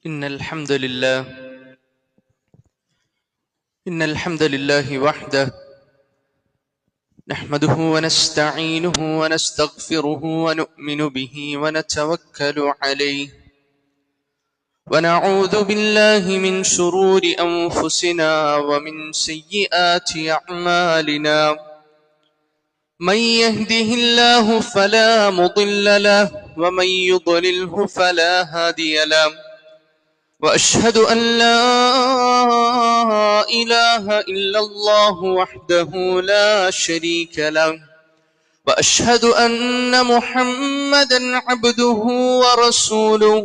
إن الحمد لله وحده نحمده ونستعينه ونستغفره ونؤمن به ونتوكل عليه ونعوذ بالله من شرور أنفسنا ومن سيئات أعمالنا من يهده الله فلا مضل له ومن يضلله فلا هادي له وأشهد أن لا إله إلا الله وحده لا شريك له وأشهد أن محمدا عبده ورسوله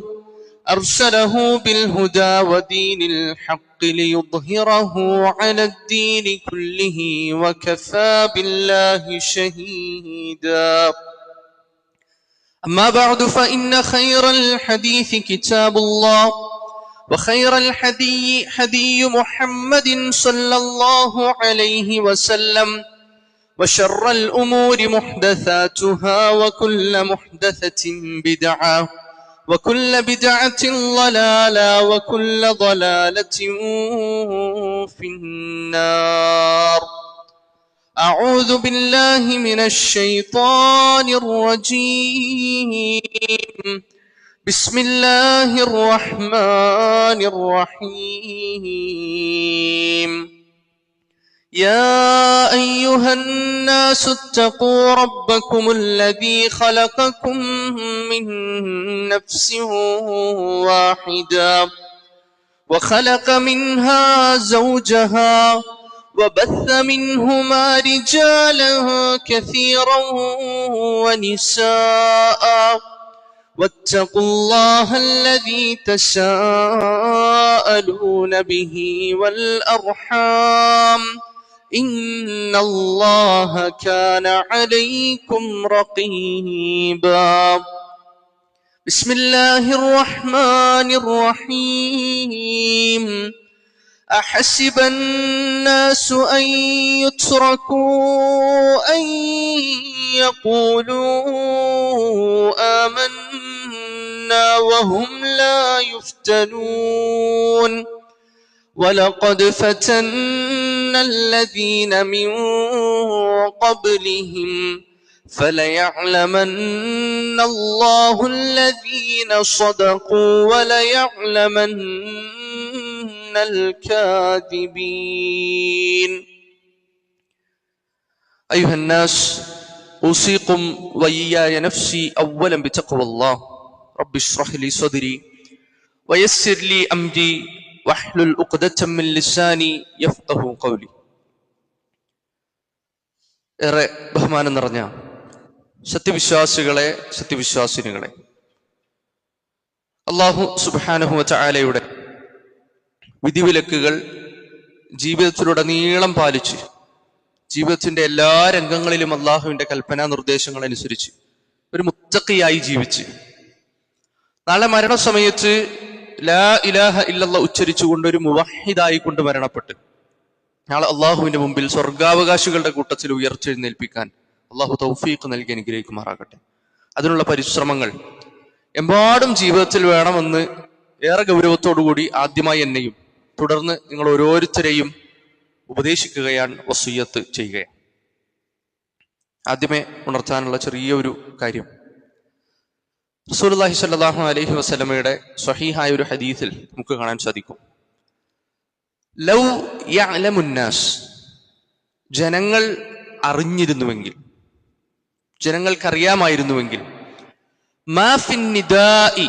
أرسله بالهدى ودين الحق ليظهره على الدين كله وكفى بالله شهيدا أما بعد فإن خير الحديث كتاب الله وخير الحدي حدي محمد صلى الله عليه وسلم وشر الأمور محدثاتها وكل محدثة بدعة وكل بدعة ضلالة وكل ضلالة في النار. أعوذ بالله من الشيطان الرجيم. بسم الله الرحمن الرحيم. يا أيها الناس اتقوا ربكم الذي خلقكم من نفس واحدة وخلق منها زوجها وبث منهما رجالا كثيرا ونساء واتقوا الله الذي تساءلون به والأرحام إن الله كان عليكم رقيبا. بسم الله الرحمن الرحيم. أحسب الناس أن يتركوا أن يقولوا آمنا وهم لا يفتنون ولقد فتنا الذين من قبلهم فليعلمن الله الذين صدقوا وليعلمن الكاذبين. أيها الناس أوصيكم وإياي نفسي أولا بتقوى الله. رب اشرح لي صدري ويسر لي أمري واحلل عقدة من لساني يفقهوا قولي. ഏറെ ബഹുമാനം നിറഞ്ഞ സത്യവിശ്വാസികളെ, സത്യവിശ്വാസിനികളെ, അല്ലാഹു സുബ്ഹാനഹു വ തആലയുടെ വിധിവിലക്കുകൾ ജീവിതത്തിലുടനീളം പാലിച്ച് ജീവിതത്തിന്റെ എല്ലാ രംഗങ്ങളിലും അള്ളാഹുവിന്റെ കൽപ്പനാ നിർദ്ദേശങ്ങൾ അനുസരിച്ച് ഒരു മുത്തഖിയായി ജീവിച്ച് നാളെ മരണസമയത്ത് ലാ ഇലാഹ ഇല്ലല്ലാഹ് ഉച്ചരിച്ചുകൊണ്ട് ഒരു മുവഹിദായി കൊണ്ട് മരണപ്പെട്ട് നാളെ അള്ളാഹുവിന്റെ മുമ്പിൽ സ്വർഗാവകാശികളുടെ കൂട്ടത്തിൽ ഉയർച്ചെഴുന്നേൽപ്പിക്കാൻ അള്ളാഹു തൗഫീഖ് നൽകി അനുഗ്രഹിക്കുമാറാകട്ടെ. അതിനുള്ള പരിശ്രമങ്ങൾ എമ്പാടും ജീവിതത്തിൽ വേണമെന്ന് ഏറെ ഗൗരവത്തോടുകൂടി ആദ്യമായി എന്നെയും തുടർന്ന് നിങ്ങൾ ഓരോരുത്തരെയും ഉപദേശിക്കുകയാണ്, വസിയ്യത്ത് ചെയ്യുകയാണ്. ആദ്യമേ ഉണർത്താനുള്ള ചെറിയൊരു കാര്യം, റസൂലുള്ളാഹി സ്വല്ലല്ലാഹു അലൈഹി വസല്ലമയുടെ സ്വഹീഹായ ഒരു ഹദീസിൽ നമുക്ക് കാണാൻ സാധിക്കും. ലൗ യഅലമുന്നാസ്, ജനങ്ങൾ അറിഞ്ഞിരുന്നുവെങ്കിൽ, ജനങ്ങൾക്കറിയാമായിരുന്നുവെങ്കിൽ, മാ ഫിന്നിദാഇ,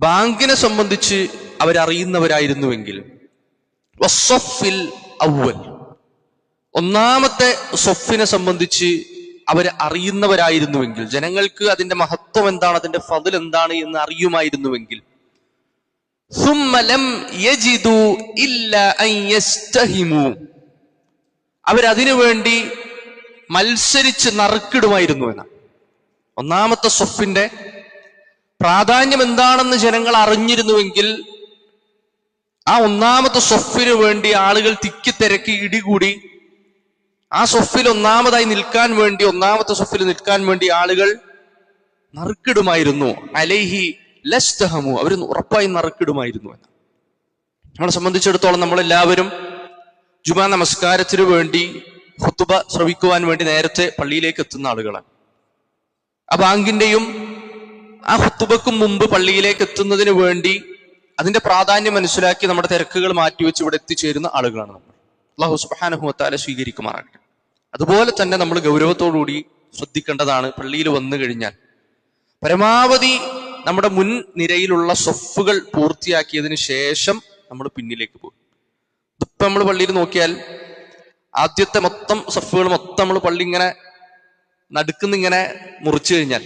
ബാങ്കിനെ സംബന്ധിച്ച് അവരറിയുന്നവരായിരുന്നുവെങ്കിൽ, വസ്സഫിൽ അവ്വൽ, ഒന്നാമത്തെ സൊഫിനെ സംബന്ധിച്ച് അവർ അറിയുന്നവരായിരുന്നുവെങ്കിൽ, ജനങ്ങൾക്ക് അതിന്റെ മഹത്വം എന്താണ്, അതിന്റെ ഫضൽ എന്താണ് എന്ന് അറിയുമായിരുന്നുവെങ്കിൽ, ثم لم يجدوا إلا أن يستهموا, അവരതിനു വേണ്ടി മത്സരിച്ച് നറുക്കിടുമായിരുന്നു എന്നാണ്. ഒന്നാമത്തെ സൊഫിന്റെ പ്രാധാന്യം എന്താണെന്ന് ജനങ്ങൾ അറിഞ്ഞിരുന്നുവെങ്കിൽ ആ ഒന്നാമത്തെ സൊഫിന് വേണ്ടി ആളുകൾ തിക്കിത്തിരക്കി ഇടികൂടി ആ സൊഫിൽ ഒന്നാമതായി നിൽക്കാൻ വേണ്ടി, ഒന്നാമത്തെ സൊഫിൽ നിൽക്കാൻ വേണ്ടി ആളുകൾ നറുക്കിടുമായിരുന്നു. അലൈഹി ലസ്തഹമു, അവർ ഉറപ്പായി നറുക്കിടുമായിരുന്നു എന്ന്. നമ്മളെ സംബന്ധിച്ചിടത്തോളം നമ്മളെല്ലാവരും ജുമാ നമസ്കാരത്തിന് വേണ്ടി ഖുതുബ ശ്രവിക്കുവാൻ വേണ്ടി നേരത്തെ പള്ളിയിലേക്ക് എത്തുന്ന ആളുകളാണ്. ആ ബാങ്കിന്റെയും ആ ഖുതുബക്കും മുമ്പ് പള്ളിയിലേക്ക് എത്തുന്നതിന് വേണ്ടി അതിന്റെ പ്രാധാന്യം മനസ്സിലാക്കി നമ്മുടെ തിരക്കുകൾ മാറ്റിവെച്ച് ഇവിടെ എത്തിച്ചേരുന്ന ആളുകളാണ് നമ്മൾ. അല്ലാഹു സുബ്ഹാനഹു വ തആല സ്വീകരിക്കുമാറാകട്ടെ. അതുപോലെ തന്നെ നമ്മൾ ഗൗരവത്തോടുകൂടി ശ്രദ്ധിക്കേണ്ടതാണ്, പള്ളിയിൽ വന്നു കഴിഞ്ഞാൽ പരമാവധി നമ്മുടെ മുൻ നിരയിലുള്ള സ്വഫുകൾ പൂർത്തിയാക്കിയതിന് ശേഷം നമ്മൾ പിന്നിലേക്ക് പോകും. ഇതിപ്പോ നമ്മൾ പള്ളിയിൽ നോക്കിയാൽ ആദ്യത്തെ മൊത്തം സ്വഫുകൾ മൊത്തം നമ്മൾ പള്ളി ഇങ്ങനെ നടുക്കുന്നിങ്ങനെ മുറിച്ചു കഴിഞ്ഞാൽ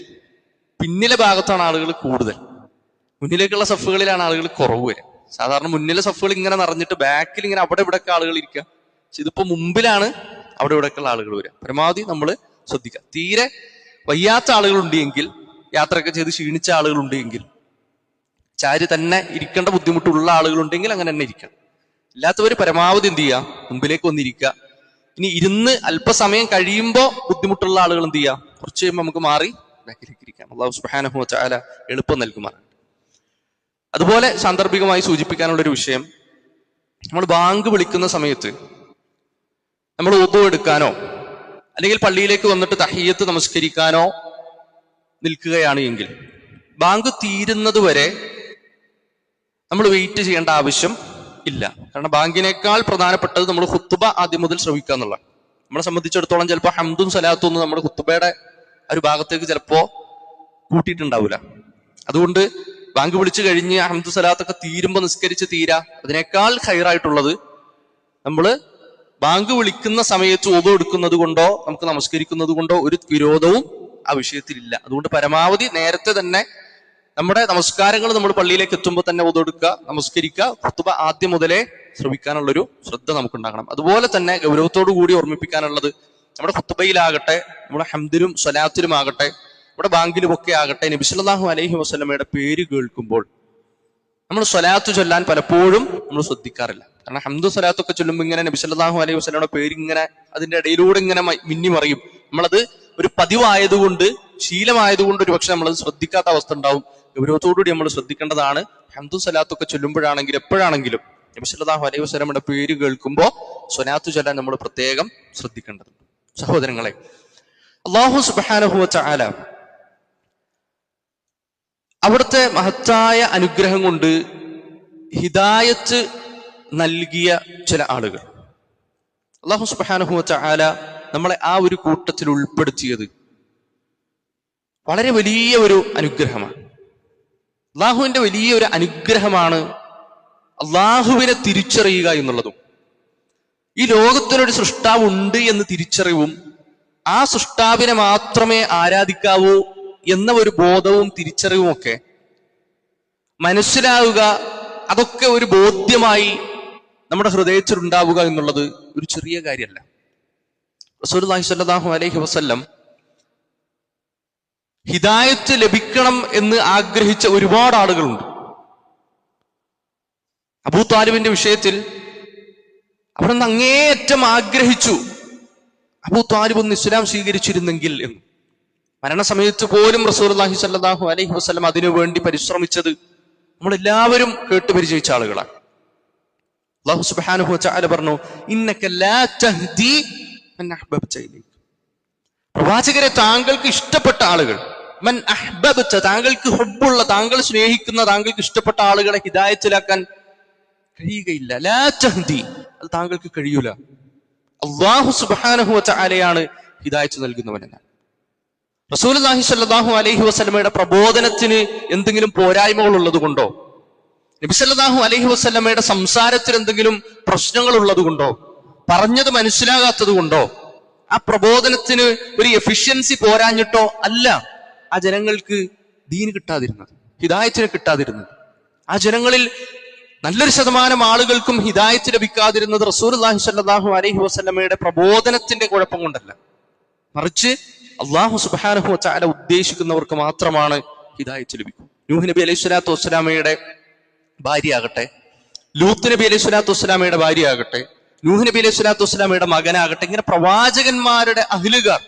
പിന്നിലെ ഭാഗത്താണ് ആളുകൾ കൂടുതൽ, മുന്നിലേക്കുള്ള സഫുകളിലാണ് ആളുകൾ കുറവ് വരിക. സാധാരണ മുന്നിലെ സഫുകൾ ഇങ്ങനെ നിറഞ്ഞിട്ട് ബാക്കിൽ ഇങ്ങനെ അവിടെ ഇവിടെയൊക്കെ ആളുകൾ ഇരിക്കുക. പക്ഷെ ഇതിപ്പോ മുമ്പിലാണ് അവിടെ ഇവിടെയൊക്കെയുള്ള ആളുകൾ വരിക. പരമാവധി നമ്മൾ ശ്രദ്ധിക്കുക. തീരെ വയ്യാത്ത ആളുകളുണ്ടെങ്കിൽ, യാത്രയൊക്കെ ചെയ്ത് ക്ഷീണിച്ച ആളുകളുണ്ടെങ്കിൽ, ചാരി തന്നെ ഇരിക്കേണ്ട ബുദ്ധിമുട്ടുള്ള ആളുകളുണ്ടെങ്കിൽ അങ്ങനെ തന്നെ ഇരിക്കണം. ഇല്ലാത്തവർ പരമാവധി എന്ത് ചെയ്യുക, മുമ്പിലേക്ക് വന്നിരിക്കുക. ഇനി ഇരുന്ന് അല്പസമയം കഴിയുമ്പോൾ ബുദ്ധിമുട്ടുള്ള ആളുകൾ എന്ത് ചെയ്യുക, കുറച്ച് കഴിയുമ്പോൾ നമുക്ക് മാറി ബാക്കിലേക്ക് ഇരിക്കാം. അല്ലാഹു സുബ്ഹാനഹു വ തആല എളുപ്പം നൽകുമാറാണ്. അതുപോലെ സാന്ദർഭികമായി സൂചിപ്പിക്കാനുള്ളൊരു വിഷയം, നമ്മൾ ബാങ്ക് വിളിക്കുന്ന സമയത്ത് നമ്മൾ വുദു എടുക്കാനോ അല്ലെങ്കിൽ പള്ളിയിലേക്ക് വന്നിട്ട് തഹിയ്യത്ത് നമസ്കരിക്കാനോ നിൽക്കുകയാണ് എങ്കിൽ ബാങ്ക് തീരുന്നത് വരെ നമ്മൾ വെയിറ്റ് ചെയ്യേണ്ട ആവശ്യം ഇല്ല. കാരണം ബാങ്കിനേക്കാൾ പ്രധാനപ്പെട്ടത് നമ്മൾ ഖുത്ബ ആദ്യം മുതൽ ശ്രവിക്കുക എന്നുള്ളതാണ്. നമ്മളെ സംബന്ധിച്ചിടത്തോളം ചിലപ്പോൾ ഹംദും സലാത്തും ഒന്നും നമ്മുടെ ഖുത്ബയുടെ ഒരു ഭാഗത്തേക്ക് ചിലപ്പോ കൂട്ടിയിട്ടുണ്ടാവില്ല. അതുകൊണ്ട് ബാങ്ക് വിളിച്ചു കഴിഞ്ഞ് ഹംദു സലാത്തൊക്കെ തീരുമ്പോൾ നിസ്കരിച്ച് തീരാ, അതിനേക്കാൾ ഖൈറായിട്ടുള്ളത് നമ്മൾ ബാങ്ക് വിളിക്കുന്ന സമയത്ത് വുദു എടുക്കുന്നത് കൊണ്ടോ നമുക്ക് നമസ്കരിക്കുന്നത് കൊണ്ടോ ഒരു വിരോധവും ആ വിഷയത്തിലില്ല. അതുകൊണ്ട് പരമാവധി നേരത്തെ തന്നെ നമ്മുടെ നമസ്കാരങ്ങൾ നമ്മൾ പള്ളിയിലേക്ക് എത്തുമ്പോൾ തന്നെ വുദു എടുക്കുക, നമസ്കരിക്കുക, ഖുത്ബ ആദ്യം മുതലേ ശ്രമിക്കാനുള്ളൊരു ശ്രദ്ധ നമുക്കുണ്ടാകണം. അതുപോലെ തന്നെ ഗൗരവത്തോടു കൂടി ഓർമ്മിപ്പിക്കാനുള്ളത്, നമ്മുടെ ഖുത്ബയിലാകട്ടെ, നമ്മുടെ ഹംദിലും സ്വലാത്തിലും ആകട്ടെ, നമ്മുടെ ബാങ്കിലും ഒക്കെ ആകട്ടെ, നബി സല്ലല്ലാഹു അലൈഹി വസല്ലമയുടെ പേര് കേൾക്കുമ്പോൾ നമ്മൾ സ്വലാത്ത് ചൊല്ലാൻ പലപ്പോഴും നമ്മൾ ശ്രദ്ധിക്കാറില്ല. കാരണം ഹംദു സ്വലാത്തൊക്കെ ചൊല്ലുമ്പോൾ ഇങ്ങനെ നബി സല്ലല്ലാഹു അലൈഹി വസല്ലമയുടെ പേര് ഇങ്ങനെ അതിന്റെ ഇടയിലൂടെ ഇങ്ങനെ മിന്നി മറിയും. നമ്മളത് ഒരു പതിവായതുകൊണ്ട്, ശീലമായതുകൊണ്ട് ഒരു പക്ഷെ നമ്മളത് ശ്രദ്ധിക്കാത്ത അവസ്ഥ ഉണ്ടാവും. ഗൗരവത്തോടുകൂടി നമ്മൾ ശ്രദ്ധിക്കേണ്ടതാണ്. ഹംദു സ്വലാത്തൊക്കെ ചൊല്ലുമ്പോഴാണെങ്കിലും എപ്പോഴാണെങ്കിലും നബി സല്ലല്ലാഹു അലൈഹി വസല്ലമയുടെ പേര് കേൾക്കുമ്പോൾ സ്വലാത്ത് ചൊല്ലാൻ നമ്മൾ പ്രത്യേകം ശ്രദ്ധിക്കേണ്ടതുണ്ട്. സഹോദരങ്ങളെ, അല്ലാഹു സുബ്ഹാനഹു വ തആല അവിടുത്തെ മഹത്തായ അനുഗ്രഹം കൊണ്ട് ഹിദായത്ത് നൽകിയ ചില ആളുകൾ, അല്ലാഹു സുബ്ഹാനഹു വ തആല നമ്മളെ ആ ഒരു കൂട്ടത്തിൽ ഉൾപ്പെടുത്തിയത് വളരെ വലിയ ഒരു അനുഗ്രഹമാണ്. അള്ളാഹുവിന്റെ വലിയ ഒരു അനുഗ്രഹമാണ് അള്ളാഹുവിനെ തിരിച്ചറിയുക എന്നുള്ളതും, ഈ ലോകത്തിനൊരു സൃഷ്ടാവ് ഉണ്ട് എന്ന് തിരിച്ചറിവും, ആ സൃഷ്ടാവിനെ മാത്രമേ ആരാധിക്കാവൂ എന്ന ഒരു ബോധവും തിരിച്ചറിവും ഒക്കെ മനസ്സിലാവുക, അതൊക്കെ ഒരു ബോധ്യമായി നമ്മുടെ ഹൃദയത്തിൽ ഉണ്ടാവുക എന്നുള്ളത് ഒരു ചെറിയ കാര്യമല്ല. റസൂലുള്ളാഹി സ്വല്ലല്ലാഹു അലൈഹി വസല്ലം ഹിദായത്ത് ലഭിക്കണം എന്ന് ആഗ്രഹിച്ച ഒരുപാട് ആളുകളുണ്ട്. അബൂ താലിബിന്റെ വിഷയത്തിൽ അവിടെ നിന്ന് അങ്ങേയറ്റം ആഗ്രഹിച്ചു, അബൂ താലിബ് ഒന്ന് ഇസ്ലാം സ്വീകരിച്ചിരുന്നെങ്കിൽ എന്ന്. മരണസമയത്ത് പോലും റസൂലുള്ളാഹി സ്വല്ലല്ലാഹു അലൈഹി വസല്ലം അതിനുവേണ്ടി പരിശ്രമിച്ചത് നമ്മളെല്ലാവരും കേട്ട് പരിചയിച്ച ആളുകളാണ്. അല്ലാഹു സുബ്ഹാനഹു വ തആല പറഞ്ഞു, ഇന്നക ലാ തഹ്ദി മൻ അഹ്ബബ്ത ഇലൈക. പ്രവാചകരെ, താങ്കൾക്ക് ഇഷ്ടപ്പെട്ട ആളുകൾ, മൻ അഹ്ബബ്ത, താങ്കൾക്ക് ഹുബ്ബുള്ള, താങ്കൾ സ്നേഹിക്കുന്ന, താങ്കൾക്ക് ഇഷ്ടപ്പെട്ട ആളുകളെ ഹിദായത്തിലാക്കാൻ കഴിയുകയില്ല. ലാ തഹ്ദി, അത് താങ്കൾക്ക് കഴിയൂല. അല്ലാഹു സുബ്ഹാനഹു വ തആലയാണ് ഹിദായത്ത് നൽകുന്നവനെന്ന്. റസൂലുള്ളാഹി സ്വല്ലല്ലാഹു അലൈഹി വസല്ലമയുടെ പ്രബോധനത്തിന് എന്തെങ്കിലും പോരായ്മകൾ ഉള്ളത് കൊണ്ടോ, നബി സല്ലല്ലാഹു അലൈഹി വസല്ലമയുടെ സംസാരത്തിൽ എന്തെങ്കിലും പ്രശ്നങ്ങൾ ഉള്ളത് കൊണ്ടോ, പറഞ്ഞത് മനസ്സിലാകാത്തത് കൊണ്ടോ, ആ പ്രബോധനത്തിന് ഒരു എഫിഷ്യൻസി പോരാഞ്ഞിട്ടോ അല്ല ആ ജനങ്ങൾക്ക് ദീൻ കിട്ടാതിരുന്നത്, ഹിദായത്തിന് കിട്ടാതിരുന്നത്. ആ ജനങ്ങളിൽ നല്ലൊരു ശതമാനം ആളുകൾക്കും ഹിദായത്ത് ലഭിക്കാതിരുന്നത് റസൂലുള്ളാഹി സ്വല്ലല്ലാഹു അലൈഹി വസല്ലമയുടെ പ്രബോധനത്തിന്റെ കുഴപ്പം കൊണ്ടല്ല, മറിച്ച് അല്ലാഹു സുബ്ഹാനഹു വ തആല ഉദ്ദേശിക്കുന്നവർക്ക് മാത്രമാണ് ഹിദായത്ത് ലഭിക്കും. നൂഹ് നബി അലൈഹി സ്വലാത്തു വസ്സലാമയുടെ ഭാര്യയാകട്ടെ, ലൂത്ത് നബി അലൈഹി സ്വലാത്തു വസ്സലാമയുടെ ഭാര്യയാകട്ടെ, നൂഹ് നബി അലൈഹി സ്വലാത്തു വസ്സലാമയുടെ മകനാകട്ടെ, ഇങ്ങനെ പ്രവാചകന്മാരുടെ അഹ്ലുകാർ,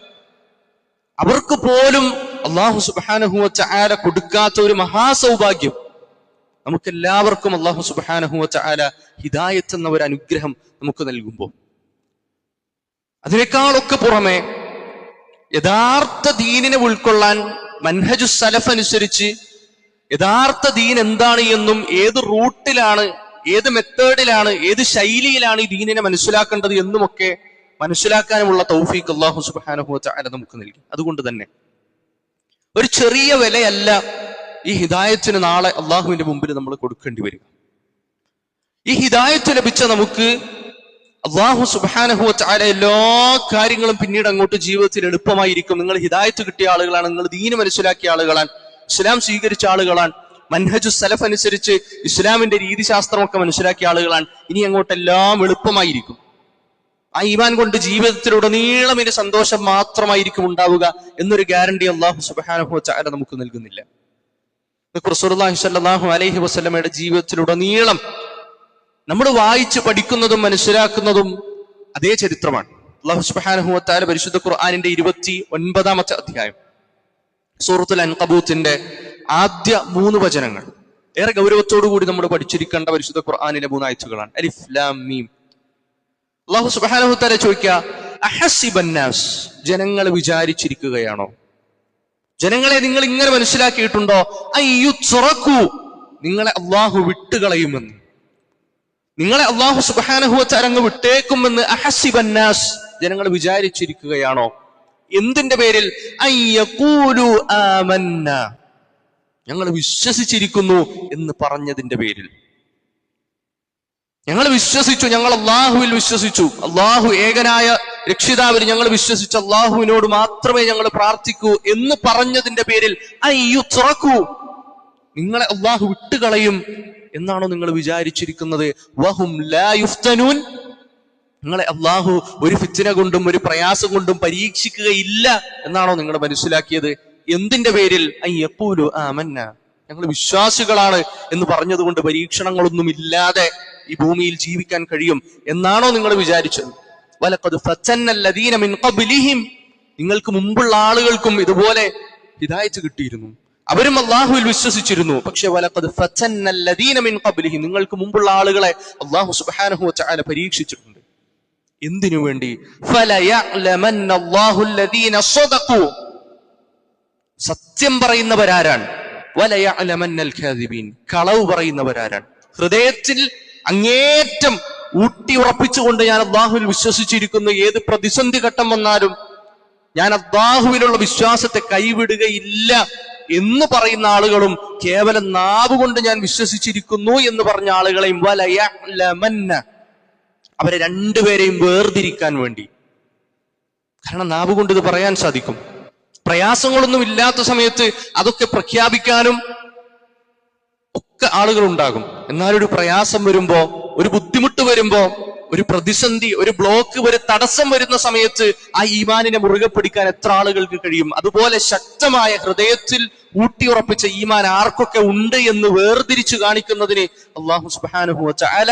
അവർക്ക് പോലും അല്ലാഹു സുബ്ഹാനഹു വ തആല കൊടുക്കാത്ത ഒരു മഹാസൗഭാഗ്യം നമുക്കെല്ലാവർക്കും അല്ലാഹു സുബ്ഹാനഹു വ തആല ഹിദായത്ത് എന്ന ഒരു അനുഗ്രഹം നമുക്ക് നൽകുമ്പോൾ, അതിനേക്കാളൊക്കെ പുറമെ യഥാർത്ഥ ദീനിനെ ഉൾക്കൊള്ളാൻ മൻഹജു സലഫ് അനുസരിച്ച് യഥാർത്ഥ ദീൻ എന്താണ് എന്നും ഏത് റൂട്ടിലാണ്, ഏത് മെത്തേഡിലാണ്, ഏത് ശൈലിയിലാണ് ഈ ദീനിനെ മനസ്സിലാക്കേണ്ടത് എന്നുമൊക്കെ മനസ്സിലാക്കാനുമുള്ള തൗഫീഖ് അല്ലാഹു സുബ്ഹാനഹു വ തആല നമുക്ക് നൽകി. അതുകൊണ്ട് തന്നെ ഒരു ചെറിയ വിലയല്ല ഈ ഹിദായത്തിന് നാളെ അള്ളാഹുവിന്റെ മുമ്പിൽ നമ്മൾ കൊടുക്കേണ്ടി വരിക. ഈ ഹിദായത്ത് ലഭിച്ച നമുക്ക് അല്ലാഹു സുബ്ഹാനഹു വ തആല എല്ലാ കാര്യങ്ങളും പിന്നീട് അങ്ങോട്ട് ജീവിതത്തിൽ എളുപ്പമായിരിക്കും. നിങ്ങൾ ഹിദായത്ത് കിട്ടിയ ആളുകളാണ്, നിങ്ങൾ ദീന് മനസ്സിലാക്കിയ ആളുകളാണ്, ഇസ്ലാം സ്വീകരിച്ച ആളുകളാണ്, മൻഹജു സലഫ് അനുസരിച്ച് ഇസ്ലാമിന്റെ രീതിശാസ്ത്രമൊക്കെ മനസ്സിലാക്കിയ ആളുകളാണ്. ഇനി അങ്ങോട്ടെല്ലാം എളുപ്പമായിരിക്കും. ആ ഈമാൻ കൊണ്ട് ജീവിതത്തിലുടനീളം ഇനി സന്തോഷം മാത്രമായിരിക്കും ഉണ്ടാവുക എന്നൊരു ഗ്യാരണ്ടി അല്ലാഹു സുബ്ഹാനഹു വ തആല നമുക്ക് നൽകുന്നില്ല. റസൂലുള്ളാഹി സ്വല്ലല്ലാഹു അലൈഹി വസല്ലമയുടെ ജീവിതത്തിലുടനീളം നമ്മൾ വായിച്ച് പഠിക്കുന്നതും മനസ്സിലാക്കുന്നതും അതേ ചരിത്രമാണ്. അല്ലാഹു സുബ്ഹാനഹു വ തആല പരിശുദ്ധ ഖുർആനിന്റെ 29-ാമത്തെ അധ്യായം സൂറത്തുൽ അൻകബൂത്തിന്റെ ആദ്യ 3 വചനങ്ങൾ ഏറെ ഗൗരവത്തോടു കൂടി നമ്മൾ പഠിച്ചിരിക്കേണ്ട പരിശുദ്ധ ഖുർആനിലെ 3 ആയത്തുകളാണ്. അലിഫ് ലാം മീം. അല്ലാഹു സുബ്ഹാനഹു വ തആല ചോദിക്കുക, അഹസിബന്നാസ്, ജനങ്ങൾ വിചാരിച്ചിരിക്കുകയാണോ, ജനങ്ങളെ നിങ്ങൾ ഇങ്ങനെ മനസ്സിലാക്കിയിട്ടുണ്ടോ, അയ്യുത്രകു, നിങ്ങളെ അല്ലാഹു വിട്ടുകളയുമെന്ന്, നിങ്ങളെ അല്ലാഹു സുബ്ഹാനഹു വ തആല അങ്ങ് വിട്ടേക്കുമെന്ന് അഹസിബന്നാസ്, ജനങ്ങൾ വിചാരിച്ചിരിക്കുകയാണോ? എന്തിന്റെ പേരിൽ? അയ്യഖൂലു ആമന്ന, ഞങ്ങൾ വിശ്വസിച്ചിരിക്കുന്നു എന്ന് പറഞ്ഞതിന്റെ പേരിൽ. ഞങ്ങൾ വിശ്വസിച്ചു, ഞങ്ങൾ അള്ളാഹുവിൽ വിശ്വസിച്ചു, അള്ളാഹു ഏകനായ രക്ഷിതാവിൽ ഞങ്ങൾ വിശ്വസിച്ചു, അള്ളാഹുവിനോട് മാത്രമേ ഞങ്ങൾ പ്രാർത്ഥിക്കൂ എന്ന് പറഞ്ഞതിന്റെ പേരിൽ അയ്യുത്രകു, നിങ്ങളെ അള്ളാഹു വിട്ടുകളയും എന്നാണോ നിങ്ങൾ വിചാരിച്ചിരിക്കുന്നത്? വഹും ലാ യുഫ്തനൂൻ, നിങ്ങളെ അള്ളാഹു ഒരു ഫിത്ന കൊണ്ടും ഒരു പ്രയാസം കൊണ്ടും പരീക്ഷിക്കുകയില്ല എന്നാണോ നിങ്ങൾ മനസ്സിലാക്കിയത്? എന്തിന്റെ പേരിൽ? അയ്യഖൂലു ആമന്ന, ഞങ്ങൾ വിശ്വാസികളാണ് എന്ന് പറഞ്ഞതുകൊണ്ട് പരീക്ഷണങ്ങളൊന്നും ഇല്ലാതെ ഈ ഭൂമിയിൽ ജീവിക്കാൻ കഴിയും എന്നാണോ നിങ്ങൾ വിചാരിച്ചത്? വലഖദ് ഫതന്നല്ലദീന മിൻ ഖബ്ലിഹിം, നിങ്ങൾക്ക് മുമ്പുള്ള ആളുകൾക്കും ഇതുപോലെ ഹിദായത്ത് കിട്ടിയിരുന്നു, അവരും അള്ളാഹുവിൽ വിശ്വസിച്ചിരുന്നു. പക്ഷെ വലഖദ് ഫതന്നല്ലദീന മിൻ ഖബ്ലിഹിം, നിങ്ങൾക്ക് മുമ്പുള്ള ആളുകളെ അള്ളാഹു സുബ്ഹാനഹു വ തആല പരീക്ഷിച്ചിട്ടുണ്ട്. എന്തിനു വേണ്ടി? ഫലയഅലമന്നല്ലാഹുല്ലദീന സ്വദഖു, സത്യം പറയുന്നവരാരാണ്, വലയഅലമന്നൽ കാദിബീൻ, കളവ് പറയുന്നവരാരാണ്. ഹൃദയത്തിൽ അങ്ങേറ്റം ഊട്ടി ഉറപ്പിച്ചുകൊണ്ട് ഞാൻ അള്ളാഹുവിൽ വിശ്വസിച്ചിരിക്കുന്നു, ഏത് പ്രതിസന്ധി ഘട്ടം വന്നാലും ഞാൻ അള്ളാഹുവിലുള്ള വിശ്വാസത്തെ കൈവിടുകയില്ല എന്ന് പറയുന്ന ആളുകളും കേവലം നാവുകൊണ്ട് ഞാൻ വിശ്വസിച്ചിരിക്കുന്നു എന്ന് പറഞ്ഞ ആളുകളെയും വലയഅലമന്ന, അവരെ രണ്ടുപേരെയും വേർതിരിക്കാൻ വേണ്ടി. കാരണം നാവ് കൊണ്ട് ഇത് പറയാൻ സാധിക്കും, പ്രയാസങ്ങളൊന്നും ഇല്ലാത്ത സമയത്ത് അതൊക്കെ പ്രഖ്യാപിക്കാനും ഒക്കെ ആളുകൾ ഉണ്ടാകും. എന്നാലൊരു പ്രയാസം വരുമ്പോ, ഒരു ബുദ്ധിമുട്ട് വരുമ്പോ, ഒരു പ്രതിസന്ധി, ഒരു ബ്ലോക്ക്, ഒരു തടസ്സം വരുന്ന സമയത്ത് ആ ഈമാനിനെ മുറുകെ പിടിക്കാൻ എത്ര ആളുകൾക്ക് കഴിയും? അതുപോലെ ശക്തമായ ഹൃദയത്തിൽ ഊട്ടിയുറപ്പിച്ച ഈമാൻ ആർക്കൊക്കെ ഉണ്ട് എന്ന് വേർതിരിച്ചു കാണിക്കുന്നതിന് അല്ലാഹു സുബ്ഹാനഹു വ തആല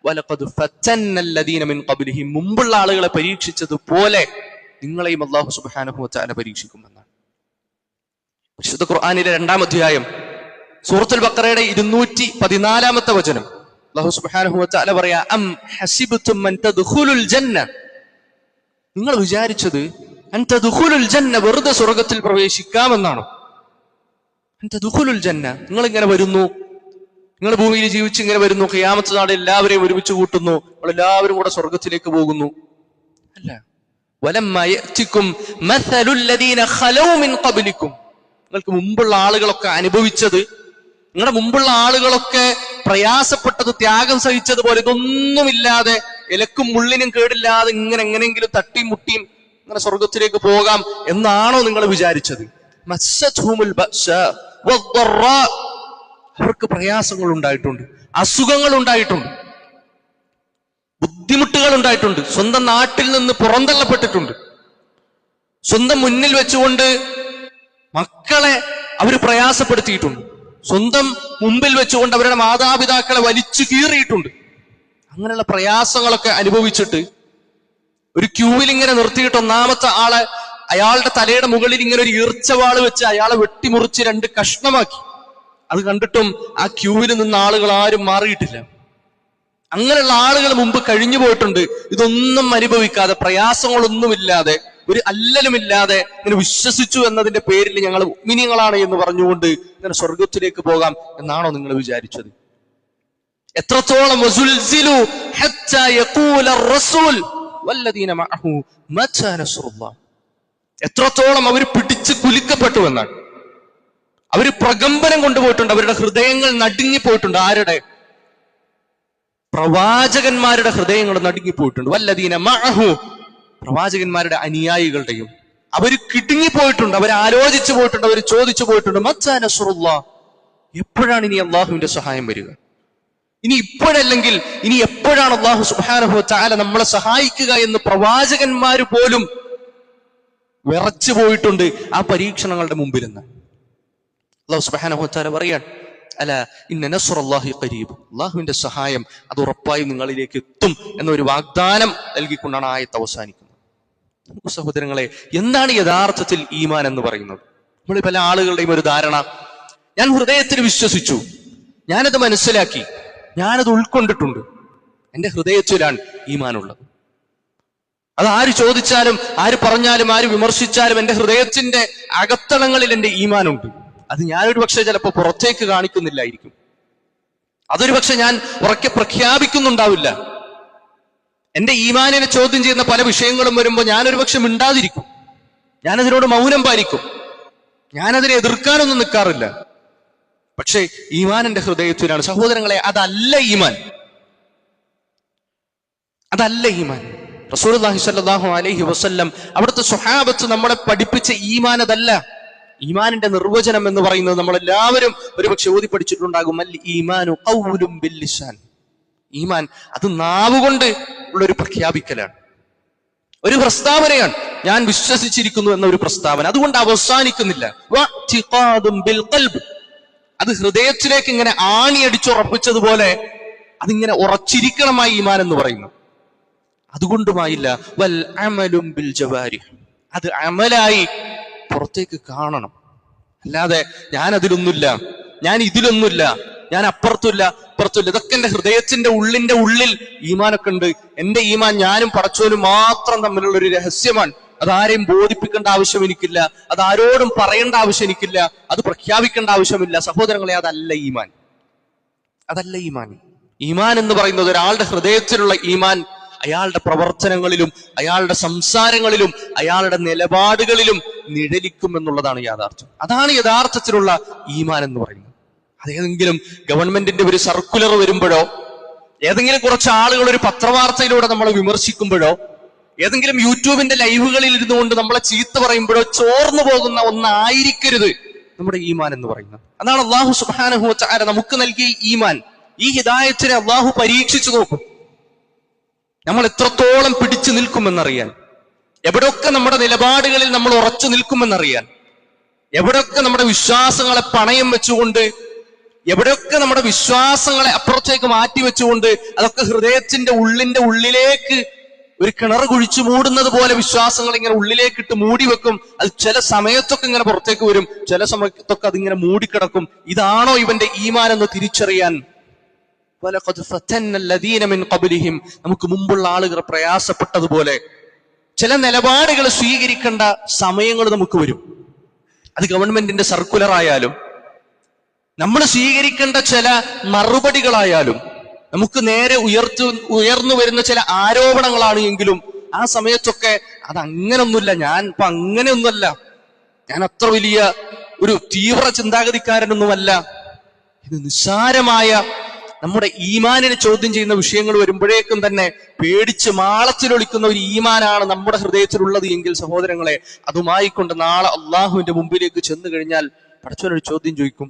വലഖദ് ഫതന്നല്ലദീന മിൻ ഖബ്ലിഹിം, മുമ്പുള്ള ആളുകളെ പരീക്ഷിച്ചതുപോലെ നിങ്ങളെയും അല്ലാഹു സുബ്ഹാനഹു വ തആല പരീക്ഷിക്കുമെന്നാണ്. വിശുദ്ധ ഖുർആനിലെ 2-ാം അധ്യായം സൂറത്തുൽ ബഖറയുടെ 214-ാമത്തെ വചനം അല്ലാഹു സുബ്ഹാനഹു വ തആല പറയാ, അം ഹസിബ്തും അൻ തദ്ഖുലുൽ ജന്ന, നിങ്ങൾ വിചാരിച്ചത് അൻ തദ്ഖുലുൽ ജന്ന, വെറുതെ സ്വർഗ്ഗത്തിൽ പ്രവേശിക്കാമെന്നാണോ? അൻ തദ്ഖുലുൽ ജന്ന, നിങ്ങൾ ഇങ്ങനെ വരുന്നു, നിങ്ങൾ ഭൂമിയിൽ ജീവിച്ച് ഇങ്ങനെ വരുന്നു, ഖിയാമത്ത് നാളിൽ എല്ലാവരെയും ഒരുമിച്ച് കൂട്ടുന്നു, നമ്മൾ എല്ലാവരും കൂടെ സ്വർഗത്തിലേക്ക് പോകുന്നു. അല്ല, വലമ്മാ യഅതികും മസലുൽ ലദീന ഖലൗ മിൻ ഖബ്ലികും, നിങ്ങൾക്ക് മുമ്പുള്ള ആളുകളൊക്കെ അനുഭവിച്ചത്, നിങ്ങളുടെ മുമ്പുള്ള ആളുകളൊക്കെ പ്രയാസപ്പെട്ടത്, ത്യാഗം സഹിച്ചതുപോലെ ഇതൊന്നുമില്ലാതെ ഇലക്കും മുള്ളിനും കേടില്ലാതെ ഇങ്ങനെ എങ്ങനെയെങ്കിലും തട്ടിയും മുട്ടിയും ഇങ്ങനെ സ്വർഗത്തിലേക്ക് പോകാം എന്നാണോ നിങ്ങൾ വിചാരിച്ചത്? മസ്സത്ഹുമുൽ ബഅ്സാ വദ്ദറാ, അവർക്ക് പ്രയാസങ്ങൾ ഉണ്ടായിട്ടുണ്ട്, അസുഖങ്ങൾ ഉണ്ടായിട്ടുണ്ട്, ബുദ്ധിമുട്ടുകൾ ഉണ്ടായിട്ടുണ്ട്, സ്വന്തം നാട്ടിൽ നിന്ന് പുറന്തള്ളപ്പെട്ടിട്ടുണ്ട്, സ്വന്തം മുന്നിൽ വെച്ചുകൊണ്ട് മക്കളെ അവർ പ്രയാസപ്പെടുത്തിയിട്ടുണ്ട്, സ്വന്തം മുമ്പിൽ വെച്ചുകൊണ്ട് അവരുടെ മാതാപിതാക്കളെ വലിച്ചു കീറിയിട്ടുണ്ട്. അങ്ങനെയുള്ള പ്രയാസങ്ങളൊക്കെ അനുഭവിച്ചിട്ട് ഒരു ക്യൂവിൽ ഇങ്ങനെ നിർത്തിയിട്ട് ഒന്നാമത്തെ ആളെ അയാളുടെ തലയുടെ മുകളിൽ ഇങ്ങനെ ഒരു ഈർച്ചവാള് വെച്ച് അയാളെ വെട്ടിമുറിച്ച് 2 കഷ്ണമാക്കി. അത് കണ്ടിട്ടും ആ ക്യൂവിൽ നിന്ന് ആളുകൾ ആരും മാറിയിട്ടില്ല. അങ്ങനെയുള്ള ആളുകൾ മുമ്പ് കഴിഞ്ഞു പോയിട്ടുണ്ട്. ഇതൊന്നും അനുഭവിക്കാതെ, പ്രയാസങ്ങളൊന്നുമില്ലാതെ, ഒരു അല്ലലുമില്ലാതെ ഇങ്ങനെ വിശ്വസിച്ചു എന്നതിന്റെ പേരിൽ ഞങ്ങൾ മുഅ്മിനീങ്ങളാണ് എന്ന് പറഞ്ഞുകൊണ്ട് ഇങ്ങനെ സ്വർഗത്തിലേക്ക് പോകാം എന്നാണോ നിങ്ങൾ വിചാരിച്ചത്? എത്രത്തോളം വസുൽസിലു ഹത്താ യഖൂല റസൂൽ വല്ലദീന മഅഹു മതാ നസ്റുല്ലാഹ്, എത്രത്തോളം അവർ പിടിച്ച് കുലുക്കപ്പെട്ടു എന്നാണ്. അവര് പ്രകമ്പനം കൊണ്ടുപോയിട്ടുണ്ട്. അവരുടെ ഹൃദയങ്ങൾ നടുങ്ങിപ്പോയിട്ടുണ്ട്. ആരുടെ? പ്രവാചകന്മാരുടെ ഹൃദയങ്ങൾ നടുങ്ങിപ്പോയിട്ടുണ്ട്. വല്ലദീന മഅഹു, പ്രവാചകന്മാരുടെ അനുയായികളുടെയും. അവർ കിടുങ്ങിപ്പോയിട്ടുണ്ട്, അവർ ആലോചിച്ചു പോയിട്ടുണ്ട്, അവർ ചോദിച്ചു പോയിട്ടുണ്ട്, മത്താ നസ്റുല്ലാഹ്, എപ്പോഴാണ് ഇനി അള്ളാഹുവിന്റെ സഹായം വരിക? ഇനി ഇപ്പോഴല്ലെങ്കിൽ ഇനി എപ്പോഴാണ് അള്ളാഹു സുബ്ഹാനഹു വ തആല നമ്മളെ സഹായിക്കുക എന്ന് പ്രവാചകന്മാർ പോലും വിറച്ചു പോയിട്ടുണ്ട് ആ പരീക്ഷണങ്ങളുടെ മുമ്പിൽ നിന്ന്. അള്ളാഹു സുബ്ഹാനഹു വ തആല പറയാണ്, അല ഇന്ന നസ്റുല്ലാഹി ഖരീബ്, അള്ളാഹുവിന്റെ സഹായം അത് ഉറപ്പായും നിങ്ങളിലേക്ക് എത്തും എന്നൊരു വാഗ്ദാനം നൽകിക്കൊണ്ടാണ് ആയത്ത് അവസാനിക്കുന്നത്. സഹോദരങ്ങളെ, എന്താണ് യഥാർത്ഥത്തിൽ ഈമാൻ എന്ന് പറയുന്നത്? നമ്മൾ പല ആളുകളുടെയും ഒരു ധാരണ, ഞാൻ ഹൃദയത്തിൽ വിശ്വസിച്ചു, ഞാനത് മനസ്സിലാക്കി, ഞാനത് ഉൾക്കൊണ്ടിട്ടുണ്ട്, എന്റെ ഹൃദയത്തിലാണ് ഈമാനുള്ളത്. അത് ആര് ചോദിച്ചാലും, ആര് പറഞ്ഞാലും, ആര് വിമർശിച്ചാലും എന്റെ ഹൃദയത്തിന്റെ അകത്തളങ്ങളിൽ എന്റെ ഈമാനുണ്ട്. അത് ഞാനൊരു പക്ഷെ ചിലപ്പോൾ പുറത്തേക്ക് കാണിക്കുന്നില്ലായിരിക്കും, അതൊരു പക്ഷെ ഞാൻ ഉറക്കെ പ്രഖ്യാപിക്കുന്നുണ്ടാവില്ല. എന്റെ ഈമാനിനെ ചോദ്യം ചെയ്യുന്ന പല വിഷയങ്ങളും വരുമ്പോൾ ഞാനൊരു പക്ഷെ മിണ്ടാതിരിക്കും, ഞാനതിനോട് മൗനം പാലിക്കും, ഞാനതിനെ എതിർക്കാനൊന്നും നിൽക്കാറില്ല. പക്ഷേ ഈമാൻ എന്റെ ഹൃദയത്തിലാണ്. സഹോദരങ്ങളെ, അതല്ല ഈമാൻ, അതല്ല ഈമാൻ. റസൂലുള്ളാഹി സ്വല്ലല്ലാഹു അലൈഹി വസല്ലം അവിടുത്തെ സ്വഹാബത്ത് നമ്മളെ പഠിപ്പിച്ച ഈമാൻ അതല്ല. ഈമാനിന്റെ നിർവചനം എന്ന് പറയുന്നത് നമ്മളെല്ലാവരും ഒരുപക്ഷെ ഓതി പഠിച്ചിട്ടുണ്ടാകും. അൽ ഈമാനു ഖൗലുൻ ബിൽ ലിസാൻ, ഈമാൻ അത് നാവുകൊണ്ട് ഉള്ളൊരു പ്രഖ്യാപിക്കലാണ്, ഒരു പ്രസ്താവനയാണ്. ഞാൻ വിശ്വസിച്ചിരിക്കുന്നു എന്ന ഒരു പ്രസ്താവന, അതുകൊണ്ട് അവസാനിക്കുന്നില്ല. വഅ്തിഖാദുൻ ബിൽ ഖൽബ്, അത് ഹൃദയത്തിലേക്ക് ഇങ്ങനെ ആണിയടിച്ചുറപ്പിച്ചതുപോലെ അതിങ്ങനെ ഉറച്ചിരിക്കണമായി ഈമാൻ എന്ന് പറയുന്നു. അതുകൊണ്ടുമായില്ല. വൽ അമലും ബിൽ ജവാരിഹ്, അത് അമലായി പുറത്തേക്ക് കാണണം. അല്ലാതെ ഞാൻ അതിലൊന്നുമില്ല, ഞാൻ ഇതിലൊന്നുമില്ല, ഞാൻ അപ്പുറത്തുമില്ല ഇപ്പുറത്തുമില്ല, ഇതൊക്കെ എന്റെ ഹൃദയത്തിന്റെ ഉള്ളിൽ ഈമാനൊക്കെ ഉണ്ട്. എന്റെ ഈമാൻ ഞാനും പടച്ചോനും മാത്രം തമ്മിലുള്ള ഒരു രഹസ്യമാണ്. അതാരെയും ബോധിപ്പിക്കേണ്ട ആവശ്യം എനിക്കില്ല, അതാരോടും പറയേണ്ട ആവശ്യം എനിക്കില്ല, അത് പ്രഖ്യാപിക്കേണ്ട ആവശ്യമില്ല. സഹോദരങ്ങളെ, അതല്ല ഈമാൻ, അതല്ല ഈമാൻ. ഈമാൻ എന്ന് പറയുന്നത് ഒരാളുടെ ഹൃദയത്തിലുള്ള ഈമാൻ അയാളുടെ പ്രവർത്തനങ്ങളിലും അയാളുടെ സംസാരങ്ങളിലും അയാളുടെ നിലപാടുകളിലും നിഴലിക്കും എന്നുള്ളതാണ് യാഥാർത്ഥ്യം. അതാണ് യഥാർത്ഥത്തിലുള്ള ഈമാൻ എന്ന് പറയുന്നത്. അതേതെങ്കിലും ഗവൺമെന്റിന്റെ ഒരു സർക്കുലർ വരുമ്പോഴോ, ഏതെങ്കിലും കുറച്ച് ആളുകൾ ഒരു പത്രവാർത്തയിലൂടെ നമ്മളെ വിമർശിക്കുമ്പോഴോ, ഏതെങ്കിലും യൂട്യൂബിന്റെ ലൈവുകളിൽ ഇരുന്നുകൊണ്ട് നമ്മളെ ചീത്ത പറയുമ്പോഴോ ചോർന്നു പോകുന്ന ഒന്നായിരിക്കരുത് നമ്മുടെ ഈമാൻ എന്ന് പറയുന്നത്. അതാണ് അള്ളാഹു സുബ്ഹാനഹു വ തആല നമുക്ക് നൽകിയ ഈമാൻ. ഈ ഹിദായത്തിനെ അള്ളാഹു പരീക്ഷിച്ചു നോക്കും. നമ്മൾ എത്രത്തോളം പിടിച്ചു നിൽക്കുമെന്നറിയാൻ, എവിടെയൊക്കെ നമ്മുടെ നിലപാടുകളിൽ നമ്മൾ ഉറച്ചു നിൽക്കുമെന്നറിയാൻ, എവിടെയൊക്കെ നമ്മുടെ വിശ്വാസങ്ങളെ പണയം വെച്ചുകൊണ്ട്, എവിടെയൊക്കെ നമ്മുടെ വിശ്വാസങ്ങളെ അപ്പുറത്തേക്ക് മാറ്റി വെച്ചുകൊണ്ട്, അതൊക്കെ ഹൃദയത്തിന്റെ ഉള്ളിലേക്ക് ഒരു കിണർ കുഴിച്ചു മൂടുന്നത് പോലെ വിശ്വാസങ്ങൾ ഇങ്ങനെ ഉള്ളിലേക്കിട്ട് മൂടി വെക്കും. അത് ചില സമയത്തൊക്കെ ഇങ്ങനെ പുറത്തേക്ക് വരും, ചില സമയത്തൊക്കെ അതിങ്ങനെ മൂടിക്കിടക്കും. ഇതാണോ ഇവന്റെ ഈമാൻ എന്ന് തിരിച്ചറിയാൻ നമുക്ക് മുമ്പുള്ള ആളുകൾ പ്രയാസപ്പെട്ടതുപോലെ ചില നിലപാടുകൾ സ്വീകരിക്കേണ്ട സമയങ്ങൾ നമുക്ക് വരും. അത് ഗവൺമെന്റിന്റെ സർക്കുലർ ആയാലും, നമ്മൾ സ്വീകരിക്കേണ്ട ചില മറുപടികളായാലും, നമുക്ക് നേരെ ഉയർന്നു വരുന്ന ചില ആരോപണങ്ങളാണ് എങ്കിലും ആ സമയത്തൊക്കെ അത് അങ്ങനൊന്നുമില്ല, ഞാൻ ഇപ്പൊ അങ്ങനെയൊന്നുമല്ല, ഞാൻ അത്ര വലിയ ഒരു തീവ്ര ചിന്താഗതിക്കാരനൊന്നുമല്ല. ഇത് നിസ്സാരമായ നമ്മുടെ ഈമാനിനെ ചോദ്യം ചെയ്യുന്ന വിഷയങ്ങൾ വരുമ്പോഴേക്കും തന്നെ പേടിച്ച് മാളത്തിലൊളിക്കുന്ന ഒരു ഈമാനാണ് നമ്മുടെ ഹൃദയത്തിലുള്ളത് എങ്കിൽ സഹോദരങ്ങളെ, അതുമായി കൊണ്ട് നാളെ അള്ളാഹുവിന്റെ മുമ്പിലേക്ക് ചെന്നു കഴിഞ്ഞാൽ പടച്ചവനൊരു ചോദ്യം ചോദിക്കും,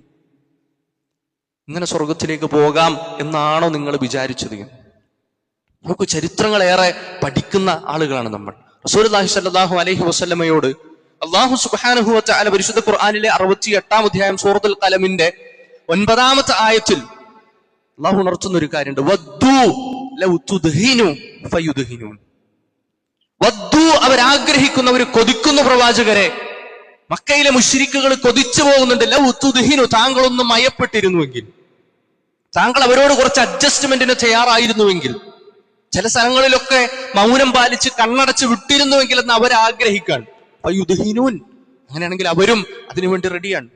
ഇങ്ങനെ സ്വർഗത്തിലേക്ക് പോകാം എന്നാണോ നിങ്ങൾ വിചാരിച്ചത്? നമുക്ക് ചരിത്രങ്ങളേറെ പഠിക്കുന്ന ആളുകളാണ് നമ്മൾ. റസൂലുള്ളാഹി സ്വല്ലല്ലാഹു അലൈഹി വസല്ലമയോട് അല്ലാഹു സുബ്ഹാനഹു വ തആല പരിശുദ്ധ ഖുർആനിലെ 68-ാം അധ്യായം സൂറത്തുൽ ഖലമിന്റെ 9-ാമത്തെ ആയത്തിൽ അല്ലാഹു ഉണർത്തുന്ന ഒരു കാര്യമുണ്ട്. വദ്ദു ലൗ തുദ്ഹിനു ഫയുദ്ഹിനൂൻ വദ്ദു അവരാഗ്രഹിക്കുന്നവർ കൊതിക്കുന്നു പ്രവാചകരെ. മക്കയിലെ മുശ്രിക്കുകൾ കൊതിച്ചു പോകുന്നുണ്ട്. ലൗ തുദ്ഹിനു താങ്കളൊന്നും മയപ്പെട്ടിരുന്നുവെങ്കിൽ, താങ്കൾ അവരോട് കുറച്ച് അഡ്ജസ്റ്റ്മെന്റിന് തയ്യാറായിരുന്നുവെങ്കിൽ, ചില സ്ഥലങ്ങളിലൊക്കെ മൗനം പാലിച്ച് കണ്ണടച്ച് വിട്ടിരുന്നുവെങ്കിൽ എന്ന് അവരാഗ്രഹിക്കാൻ. ഫയുദ്ഹിനൂൻ, അങ്ങനെയാണെങ്കിൽ അവരും അതിനുവേണ്ടി റെഡിയാണ്.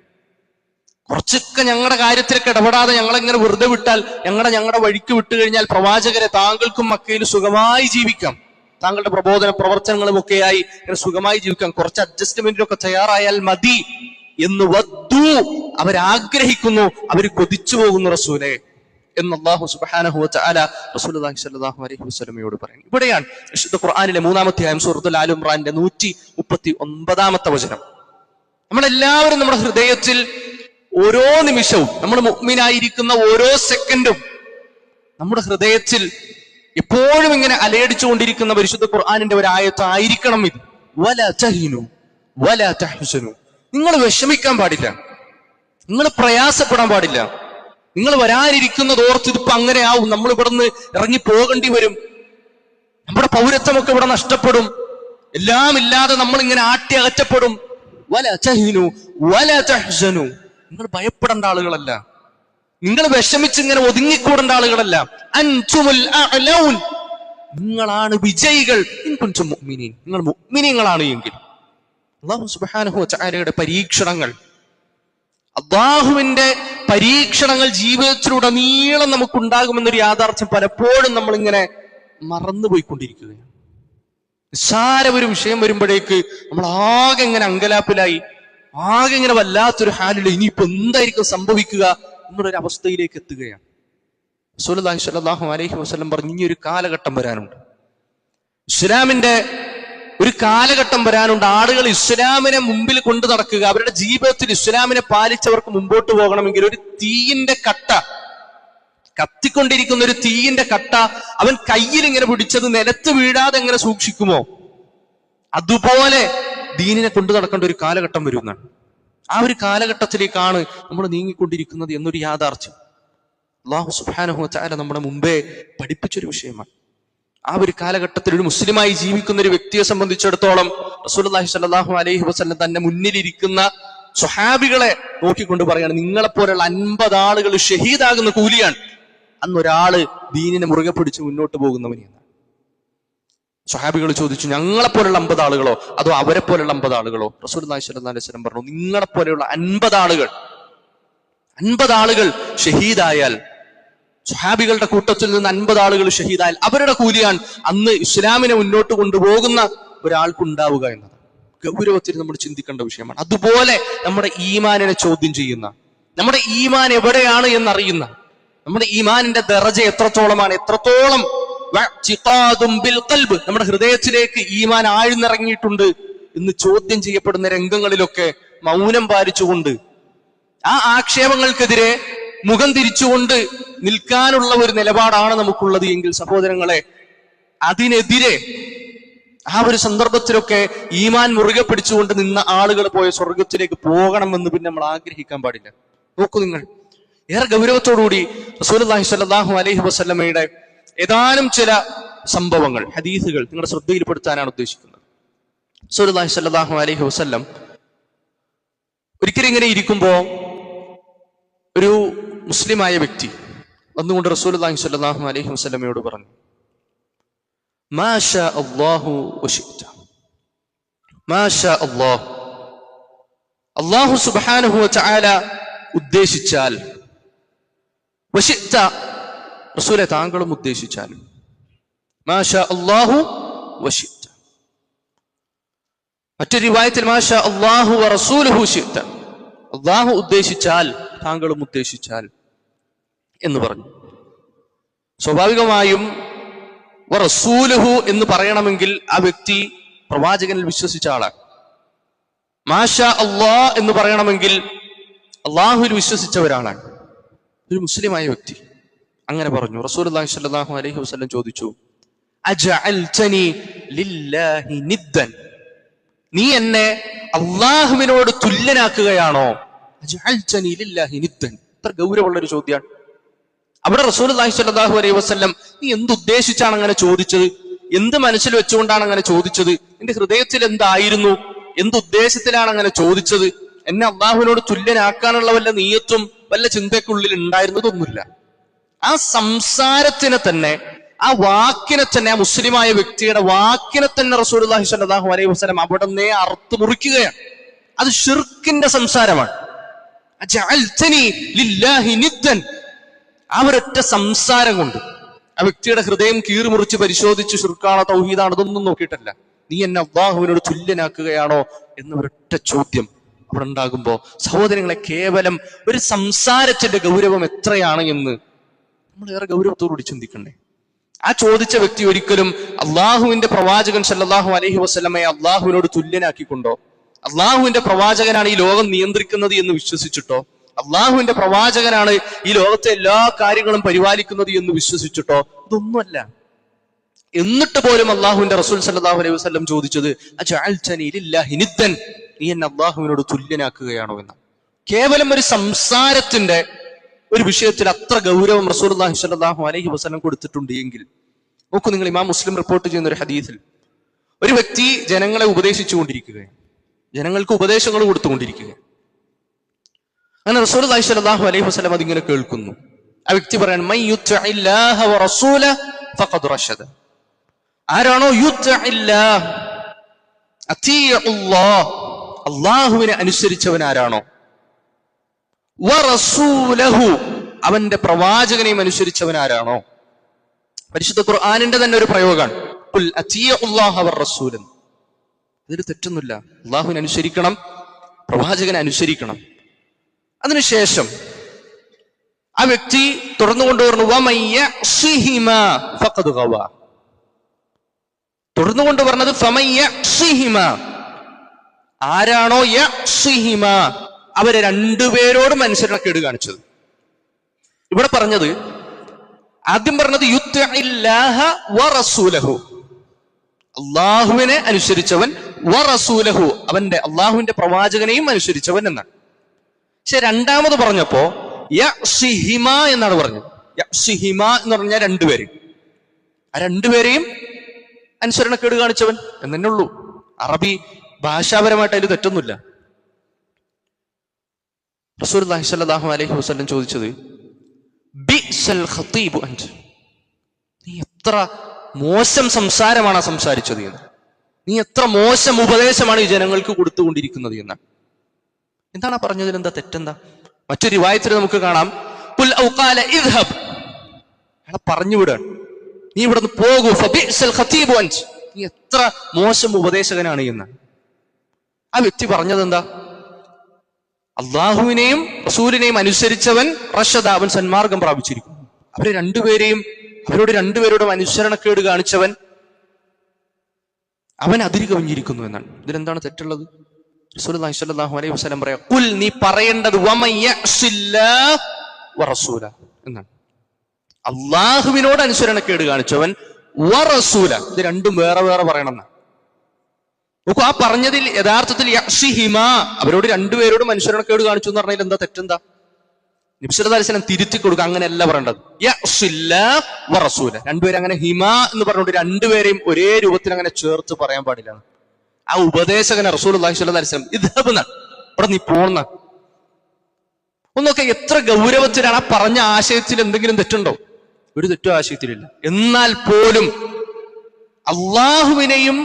കുറച്ചൊക്കെ ഞങ്ങളുടെ കാര്യത്തിലൊക്കെ ഇടപെടാതെ ഞങ്ങളെങ്ങനെ വെറുതെ വിട്ടാൽ, ഞങ്ങളുടെ വഴിക്ക് വിട്ടു കഴിഞ്ഞാൽ പ്രവാചകരെ താങ്കൾക്കും മക്കയിൽ സുഖമായി ജീവിക്കാം, താങ്കളുടെ പ്രബോധന പ്രവർത്തനങ്ങളും ഒക്കെയായി ഇങ്ങനെ സുഖമായി ജീവിക്കാം, കുറച്ച് അഡ്ജസ്റ്റ്മെന്റിനൊക്കെ തയ്യാറായാൽ മതി എന്ന് വദ്ദു അവരാഗ്രഹിക്കുന്നു, അവർ കൊതിച്ചു പോകുന്നു റസൂലേ എന്ന് അല്ലാഹു സുബ്ഹാനഹു വ തആല റസൂലുള്ളാഹി സ്വല്ലല്ലാഹു അലൈഹി വസല്ലമയോട് പറയുന്നു. ഇവിടെയാണ് വിശുദ്ധ ഖുർആനിലെ 3-ാം അധ്യായം സൂറത്തുൽ ആൽ ഇംറാന്റെ 139-ാമത്തെ വചനം. നമ്മളെല്ലാവരും നമ്മുടെ ഹൃദയത്തിൽ ഓരോ നിമിഷവും, നമ്മൾ മുഅ്മിനായിരിക്കുന്ന ഓരോ സെക്കൻഡും നമ്മുടെ ഹൃദയത്തിൽ എപ്പോഴും ഇങ്ങനെ അലയടിച്ചുകൊണ്ടിരിക്കുന്ന പരിശുദ്ധ ഖുർആനിന്റെ ഒരു ആയത്തായിരിക്കണം ഇത്. വലാ തഹീനു വലാ തഹ്സനു, നിങ്ങൾ വിഷമിക്കാൻ പാടില്ല, നിങ്ങൾ പ്രയാസപ്പെടാൻ പാടില്ല, നിങ്ങൾ വരാനിരിക്കുന്നത് ഓർത്ത് ഇതിപ്പോ അങ്ങനെ ആവും, നമ്മൾ ഇവിടുന്ന് ഇറങ്ങി പോകേണ്ടി വരും, നമ്മുടെ പൗരത്വമൊക്കെ ഇവിടെ നഷ്ടപ്പെടും, എല്ലാം ഇല്ലാതെ നമ്മൾ ഇങ്ങനെ ആട്ടി അകറ്റപ്പെടും. വലാ തഹീനു വലാ തഹ്സനു, നിങ്ങൾ ഭയപ്പെടേണ്ട ആളുകളല്ല, നിങ്ങൾ വിഷമിച്ച് ഇങ്ങനെ ഒതുങ്ങിക്കൂടേണ്ട ആളുകളല്ല. അൻതുമുൽ അഅലൗൻ, നിങ്ങളാണ് വിജയികൾ. ഇൻ കുൻതും മുഅ്മിനീൻ, നിങ്ങൾ മുഅ്മിനീങ്ങളാണ് എങ്കിൽ. അല്ലാഹു സുബ്ഹാനഹു വ തആലയുടെ പരീക്ഷണങ്ങൾ, അല്ലാഹുവിന്റെ പരീക്ഷണങ്ങൾ ജീവിതത്തിലുടനീളം നമുക്കുണ്ടാകുമെന്നൊരു യാഥാർത്ഥ്യം പലപ്പോഴും നമ്മളിങ്ങനെ മറന്നുപോയിക്കൊണ്ടിരിക്കുകയാണ്. നിസ്സാര ഒരു വിഷയം വരുമ്പോഴേക്ക് നമ്മൾ ആകെ ഇങ്ങനെ അങ്കലാപ്പിലായി, ആകെ ഇങ്ങനെ വല്ലാത്തൊരു ഹാലിൽ ഇനിയിപ്പോ എന്തായിരിക്കും സംഭവിക്കുക എന്നുള്ളൊരു അവസ്ഥയിലേക്ക് എത്തുകയാണ്. റസൂലുള്ളാഹി സ്വല്ലല്ലാഹു അലൈഹി വസല്ലം പറഞ്ഞു, ഇനി ഒരു കാലഘട്ടം വരാനുണ്ട്, ഇസ്ലാമിന്റെ ഒരു കാലഘട്ടം വരാനുണ്ട്. ആളുകൾ ഇസ്ലാമിനെ മുമ്പിൽ കൊണ്ടു നടക്കുക, അവരുടെ ജീവിതത്തിൽ ഇസ്ലാമിനെ പാലിച്ചവർക്ക് മുമ്പോട്ട് പോകണമെങ്കിൽ ഒരു തീയിന്റെ കട്ട, കത്തിക്കൊണ്ടിരിക്കുന്ന ഒരു തീയിന്റെ കട്ട അവൻ കയ്യിൽ ഇങ്ങനെ പിടിച്ചത് നിലത്ത് വീഴാതെ എങ്ങനെ സൂക്ഷിക്കുമോ, അതുപോലെ ദീനിനെ കൊണ്ടു നടക്കേണ്ട ഒരു കാലഘട്ടം വരുന്നതാണ്. ആ ഒരു കാലഘട്ടത്തിലേക്കാണ് നമ്മൾ നീങ്ങിക്കൊണ്ടിരിക്കുന്നത് എന്നൊരു യാഥാർത്ഥ്യം അല്ലാഹു സുബ്ഹാനഹു വ തആല നമ്മുടെ മുമ്പേ പഠിപ്പിച്ചൊരു വിഷയമാണ്. ആ ഒരു കാലഘട്ടത്തിൽ ഒരു മുസ്ലിമായി ജീവിക്കുന്ന ഒരു വ്യക്തിയെ സംബന്ധിച്ചിടത്തോളം റസൂലുള്ളാഹി സ്വല്ലല്ലാഹു അലൈഹി വസല്ലം തന്നെ മുന്നിലിരിക്കുന്ന സ്വഹാബികളെ നോക്കിക്കൊണ്ട് പറയാണ്, നിങ്ങളെപ്പോലുള്ള 50 ആളുകൾ ഷഹീദാകുന്ന കൂലിയാണ് അന്നൊരാള് ദീനിനെ മുറുകെ പിടിച്ച് മുന്നോട്ട് പോകുന്നവനെയാണ്. സ്വഹാബികൾ ചോദിച്ചു, ഞങ്ങളെപ്പോലുള്ള 50 ആളുകളോ അതോ അവരെ പോലുള്ള 50 ആളുകളോ? റസൂലുള്ളാഹി സ്വല്ലല്ലാഹു അലൈഹി വസല്ലം പറഞ്ഞു, നിങ്ങളെപ്പോലെയുള്ള 50 ആളുകൾ ഷഹീദായാൽ, സ്വഹാബികളുടെ കൂട്ടത്തിൽ നിന്ന് 50 ആളുകൾ ഷഹീദായാൽ അവരുടെ കൂലിയാണ് അന്ന് ഇസ്ലാമിനെ മുന്നോട്ട് കൊണ്ടുപോകുന്ന ഒരാൾക്കുണ്ടാവുക എന്നത്. ഗൗരവത്തിൽ നമ്മൾ ചിന്തിക്കേണ്ട വിഷയമാണ്. അതുപോലെ നമ്മുടെ ഈമാനിനെ ചോദ്യം ചെയ്യുന്ന, നമ്മുടെ ഈമാൻ എവിടെയാണ് എന്നറിയുന്ന, നമ്മുടെ ഈമാനിന്റെ ദറജ എത്രത്തോളമാണ്, എത്രത്തോളം നമ്മുടെ ഹൃദയത്തിലേക്ക് ഈമാൻ ആഴ്ന്നിറങ്ങിയിട്ടുണ്ട് എന്ന് ചോദ്യം ചെയ്യപ്പെടുന്ന രംഗങ്ങളിലൊക്കെ മൗനം പാലിച്ചുകൊണ്ട്, ആ ആക്ഷേപങ്ങൾക്കെതിരെ മുഖം തിരിച്ചുകൊണ്ട് നിൽക്കാനുള്ള ഒരു നിലപാടാണ് നമുക്കുള്ളത് എങ്കിൽ സഹോദരങ്ങളെ, അതിനെതിരെ ആ ഒരു സന്ദർഭത്തിലൊക്കെ ഈമാൻ മുറുകെ പിടിച്ചുകൊണ്ട് നിന്ന ആളുകൾ പോയ സ്വർഗത്തിലേക്ക് പോകണമെന്ന് പിന്നെ നമ്മൾ ആഗ്രഹിക്കാൻ പാടില്ല. നോക്കൂ നിങ്ങൾ, ഏറെ ഗൗരവത്തോടുകൂടി റസൂലുള്ളാഹി സ്വല്ലല്ലാഹു അലൈഹി വസല്ലമയുടെ ഏതാനും ചില സംഭവങ്ങൾ, ഹദീസുകൾ നിങ്ങളുടെ ശ്രദ്ധയിൽപ്പെടുത്താനാണ് ഉദ്ദേശിക്കുന്നത്. റസൂലുള്ളാഹി സ്വല്ലല്ലാഹു അലൈഹി വസല്ലം ഒരിക്കലും ഇങ്ങനെ ഇരിക്കുമ്പോ ഒരു മുസ്ലിമായ വ്യക്തി വന്നുകൊണ്ട് റസൂലുള്ളാഹി സ്വല്ലല്ലാഹു അലൈഹി വസല്ലമയോട് പറഞ്ഞു, മാ ശാ അല്ലാഹു വശിഅത, മാ ശാ അല്ലാഹ്, അല്ലാഹു സുബ്ഹാനഹു വ തആല ഉദ്ദേശിച്ചാൽ, വശിഅത റസൂലെ താങ്കളും ഉദ്ദേശിച്ചാൽ, മാ ശാ അല്ലാഹു വശിഅത. മറ്റൊരു റിവായത്തിൽ മാ ശാ അല്ലാഹു വ റസൂലുഹു ശിഅത, അല്ലാഹു ഉദ്ദേശിച്ചാൽ താങ്കളും ഉദ്ദേശിച്ചാൽ എന്ന് പറഞ്ഞു. സ്വാഭാവികമായും റസൂലുഹു എന്ന് പറയണമെങ്കിൽ ആ വ്യക്തി പ്രവാചകനിൽ വിശ്വസിച്ച ആളാണ്. മാഷാ അല്ലാഹ് എന്ന് പറയണമെങ്കിൽ അള്ളാഹുവിൽ വിശ്വസിച്ച ഒരാളാണ്, ഒരു മുസ്ലിമായ വ്യക്തി. അങ്ങനെ പറഞ്ഞു. റസൂലുള്ളാഹി സ്വല്ലല്ലാഹു അലൈഹി വസല്ലം ചോദിച്ചു, അജഅൽതനി ലില്ലാഹി നിദ്ദൻ, നീ എന്നെ അള്ളാഹുവിനോട് തുല്യനാക്കുകയാണോ? അജഅൽതനി ലില്ലാഹി നിദ്ദൻ, ഇത്ര ഗൗരവമുള്ളൊരു ചോദ്യമാണ്. അവിടെ റസൂലുള്ളാഹി സ്വല്ലല്ലാഹു അലൈഹി വസല്ലം നീ എന്തുദ്ദേശിച്ചാണ് അങ്ങനെ ചോദിച്ചത് എന്ത് മനസ്സിൽ വെച്ചുകൊണ്ടാണ് അങ്ങനെ ചോദിച്ചത്? നിന്റെ ഹൃദയത്തിൽ എന്തായിരുന്നു? എന്തുദ്ദേശത്തിലാണ് അങ്ങനെ ചോദിച്ചത്? എന്നെ അള്ളാഹുവിനോട് തുല്യനാക്കാനുള്ള വല്ല നീയത്തും വല്ല ചിന്തയ്ക്കുള്ളിൽ ഉണ്ടായിരുന്നതൊന്നുമില്ല. ആ സംസാരത്തിനെ തന്നെ, ആ വാക്കിനെ തന്നെ, ആ മുസ്ലിമായ വ്യക്തിയുടെ വാക്കിനെ തന്നെ റസൂലുള്ളാഹി സ്വല്ലല്ലാഹു അലൈഹി വസല്ലം അവിടെ നിന്നേ അറുത്ത് മുറിക്കുകയാണ്. അത് ഷിർക്കിന്റെ സംസാരമാണ്. ആ ഒരൊറ്റ സംസാരം കൊണ്ട് ആ വ്യക്തിയുടെ ഹൃദയം കീറി മുറിച്ച് പരിശോധിച്ച് ഷിർക്കാണോ തൗഹീദാണോ ഇതൊന്നും നോക്കിയിട്ടല്ല, നീ എന്നെ അല്ലാഹുവിനോട് തുല്യനാക്കുകയാണോ എന്ന ഒരൊറ്റ ചോദ്യം അവിടെ ഉണ്ടാകുമ്പോ സഹോദരങ്ങളെ, കേവലം ഒരു സംസാരത്തിന്റെ ഗൗരവം എത്രയാണ് എന്ന് നമ്മൾ ഏറെ ഗൗരവത്തോടുകൂടി ചിന്തിക്കണ്ടേ? ആ ചോദിച്ച വ്യക്തി ഒരിക്കലും അള്ളാഹുവിന്റെ പ്രവാചകൻ സല്ലല്ലാഹു അലൈഹി വസല്ലമയെ അള്ളാഹുവിനോട് തുല്യനാക്കിക്കൊണ്ടോ, അള്ളാഹുവിന്റെ പ്രവാചകനാണ് ഈ ലോകം നിയന്ത്രിക്കുന്നത് എന്ന് വിശ്വസിച്ചിട്ടോ, അള്ളാഹുവിന്റെ പ്രവാചകനാണ് ഈ ലോകത്തെ എല്ലാ കാര്യങ്ങളും പരിപാലിക്കുന്നത് എന്ന് വിശ്വസിച്ചിട്ടോ ഇതൊന്നുമല്ല. എന്നിട്ട് പോലും അള്ളാഹുവിന്റെ റസൂൽ സല്ലല്ലാഹു അലൈഹി വസല്ലം ചോദിച്ചത് അജഅൽതനി ലില്ലാഹി നിദ്ദൻ, നീ എന്നെ അള്ളാഹുവിനോട് തുല്യനാക്കുകയാണോ എന്നാണ്. കേവലം ഒരു സംസാരത്തിന്റെ ഒരു വിഷയത്തിൽ അത്ര ഗൗരവം റസൂലുള്ളാഹി സ്വല്ലല്ലാഹു അലൈഹി വസല്ലം കൊടുത്തിട്ടുണ്ട് എങ്കിൽ നോക്കൂ നിങ്ങൾ, ഇമാം മുസ്ലിം റിപ്പോർട്ട് ചെയ്യുന്ന ഒരു ഹദീസിൽ ഒരു വ്യക്തി ജനങ്ങളെ ഉപദേശിച്ചുകൊണ്ടിരിക്കുകയാണ്, ജനങ്ങൾക്ക് ഉപദേശങ്ങൾ കൊടുത്തുകൊണ്ടിരിക്കുകയാണ്. അങ്ങനെ റസൂലുള്ളാഹി സ്വല്ലല്ലാഹു അലൈഹി വസല്ലം അതിങ്ങനെ കേൾക്കുന്നു. ആ വ്യക്തി പറയാണ്, മൻ യുത്ഇല്ലാഹ വറസൂലഹു ഫഖദ് റശദ. ആരാണോ യുത്ഇല്ലാഹ്, അത്തിഉല്ലാഹ്, അല്ലാഹുവിനെ അനുസരിച്ചവൻ ആരാണോ, വറസൂലഹു, അവന്റെ പ്രവാചകനെയും അനുസരിച്ചവൻ ആരാണോ. പരിശുദ്ധ ഖുർആനിന്റെ തന്നെ ഒരു പ്രയോഗമാണ് ഖുൽ അത്തിഉല്ലാഹ വറസൂല. ഇതിൽ തെറ്റൊന്നുമില്ല, അല്ലാഹുവിനെ അനുസരിക്കണം, പ്രവാചകനെ അനുസരിക്കണം. അതിനുശേഷം ആ വ്യക്തി തുടർന്നുകൊണ്ടുവരുന്നു വമയ്യസിഹിമാ ഫഖദ് ഗവ. തുടർന്നുകൊണ്ട് പറഞ്ഞത് ഫമയ്യസിഹിമാ, ആരാണോ യസിഹിമാ, അവരെ രണ്ടുപേരോടും അനുസരണക്കേട് കാണിച്ചത്. ഇവിടെ പറഞ്ഞത്, ആദ്യം പറഞ്ഞത് യുത്ഇല്ലാഹ വറസൂലഹു, അള്ളാഹുവിനെ അനുസരിച്ചവൻ, വറസൂലഹു, അവന്റെ അള്ളാഹുവിന്റെ പ്രവാചകനെയും അനുസരിച്ചവൻ എന്നാണ്. പക്ഷെ രണ്ടാമത് പറഞ്ഞപ്പോ യസിഹിമ എന്നാണ് പറഞ്ഞത്. യസിഹിമ എന്ന് പറഞ്ഞാൽ രണ്ടുപേരും, ആ രണ്ടുപേരെയും അനുസരണക്കേട് കാണിച്ചവൻ എന്നെ ഉള്ളൂ. അറബി ഭാഷാപരമായിട്ട് അതിൽ തെറ്റൊന്നുമില്ല. റസൂലുള്ളാഹി സ്വല്ലല്ലാഹു അലൈഹി വസല്ലം ചോദിച്ചത് ബിഅ്സൽ ഖതീബു അൻത, നീ എത്ര മോശം സംസാരമാണ് സംസാരിച്ചത് എന്ന്, നീ എത്ര മോശം ഉപദേശമാണ് ഈ ജനങ്ങൾക്ക് കൊടുത്തുകൊണ്ടിരിക്കുന്നത് എന്ന്. എന്താണ് പറഞ്ഞതിൽ എന്താ തെറ്റെന്താ? മറ്റൊരു റിവായത്തിൽ നമുക്ക് കാണാം, ഖുൽ ഔ ഖാല ഇദ്ഹബ്, അയാളെ പറഞ്ഞു വിടാണ്, നീ ഇവിടുന്ന് പോകൂ, ഫബിഅ്സൽ ഖതീബു അൻത, നീ എത്ര മോശം ഉപദേശകനാണ് എന്ന്. ആ വ്യക്തി പറഞ്ഞത് എന്താ? അള്ളാഹുവിനെയും റസൂലിനെയും അനുസരിച്ചവൻ റഷദ, അവൻ സന്മാർഗം പ്രാപിച്ചിരിക്കുന്നു. അവരെ രണ്ടുപേരെയും, അവരോട് രണ്ടുപേരോടും അനുസരണക്കേട് കാണിച്ചവൻ അവൻ അതിര് കവിഞ്ഞിരിക്കുന്നു എന്നാണ്. ഇതിലെന്താണ് തെറ്റുള്ളത്? റസൂലുള്ളാഹി സ്വല്ലല്ലാഹു അലൈഹി വസല്ലം പറയാ, ഖുൽ, നീ പറയേണ്ടത് വമയ്യസില്ലാഹ വറസൂല എന്നാണ്. അള്ളാഹുവിനോട് അനുസരണക്കേട് കാണിച്ചവൻ, വറസൂല, ഇത് രണ്ടും വേറെ വേറെ പറയണമെന്നാണ്. നോക്കൂ, ആ പറഞ്ഞതിൽ യഥാർത്ഥത്തിൽ യഅ്സിഹിമ, അവരോട് രണ്ടുപേരോടും അനുസരണക്കേട് കാണിച്ചു എന്ന് പറഞ്ഞാൽ എന്താ തെറ്റെന്താ? നബി സല്ലല്ലാഹു അലൈഹി വസല്ലം തിരുത്തി കൊടുക്കുക, അങ്ങനെയല്ല പറയേണ്ടത്. യഅ്സില്ലാഹ വറസൂല, രണ്ടുപേരും അങ്ങനെ ഹിമ എന്ന് പറഞ്ഞുകൊണ്ട് രണ്ടുപേരെയും ഒരേ രൂപത്തിൽ അങ്ങനെ ചേർത്ത് പറയാൻ പാടില്ല. ആ ഉപദേശകനെ റസൂലുള്ളാഹി സ്വല്ലല്ലാഹു അലൈഹി വസല്ലം ഇദ്ഹബ് എന്നാണ്, ഇവിടെ നീ പോന്ന. ഒന്നൊക്കെ എത്ര ഗൗരവത്തിലാണ്. ആ പറഞ്ഞ ആശയത്തിൽ എന്തെങ്കിലും തെറ്റുണ്ടോ? ഒരു തെറ്റും ആശയത്തിലില്ല. എന്നാൽ പോലും അള്ളാഹുവിനെയും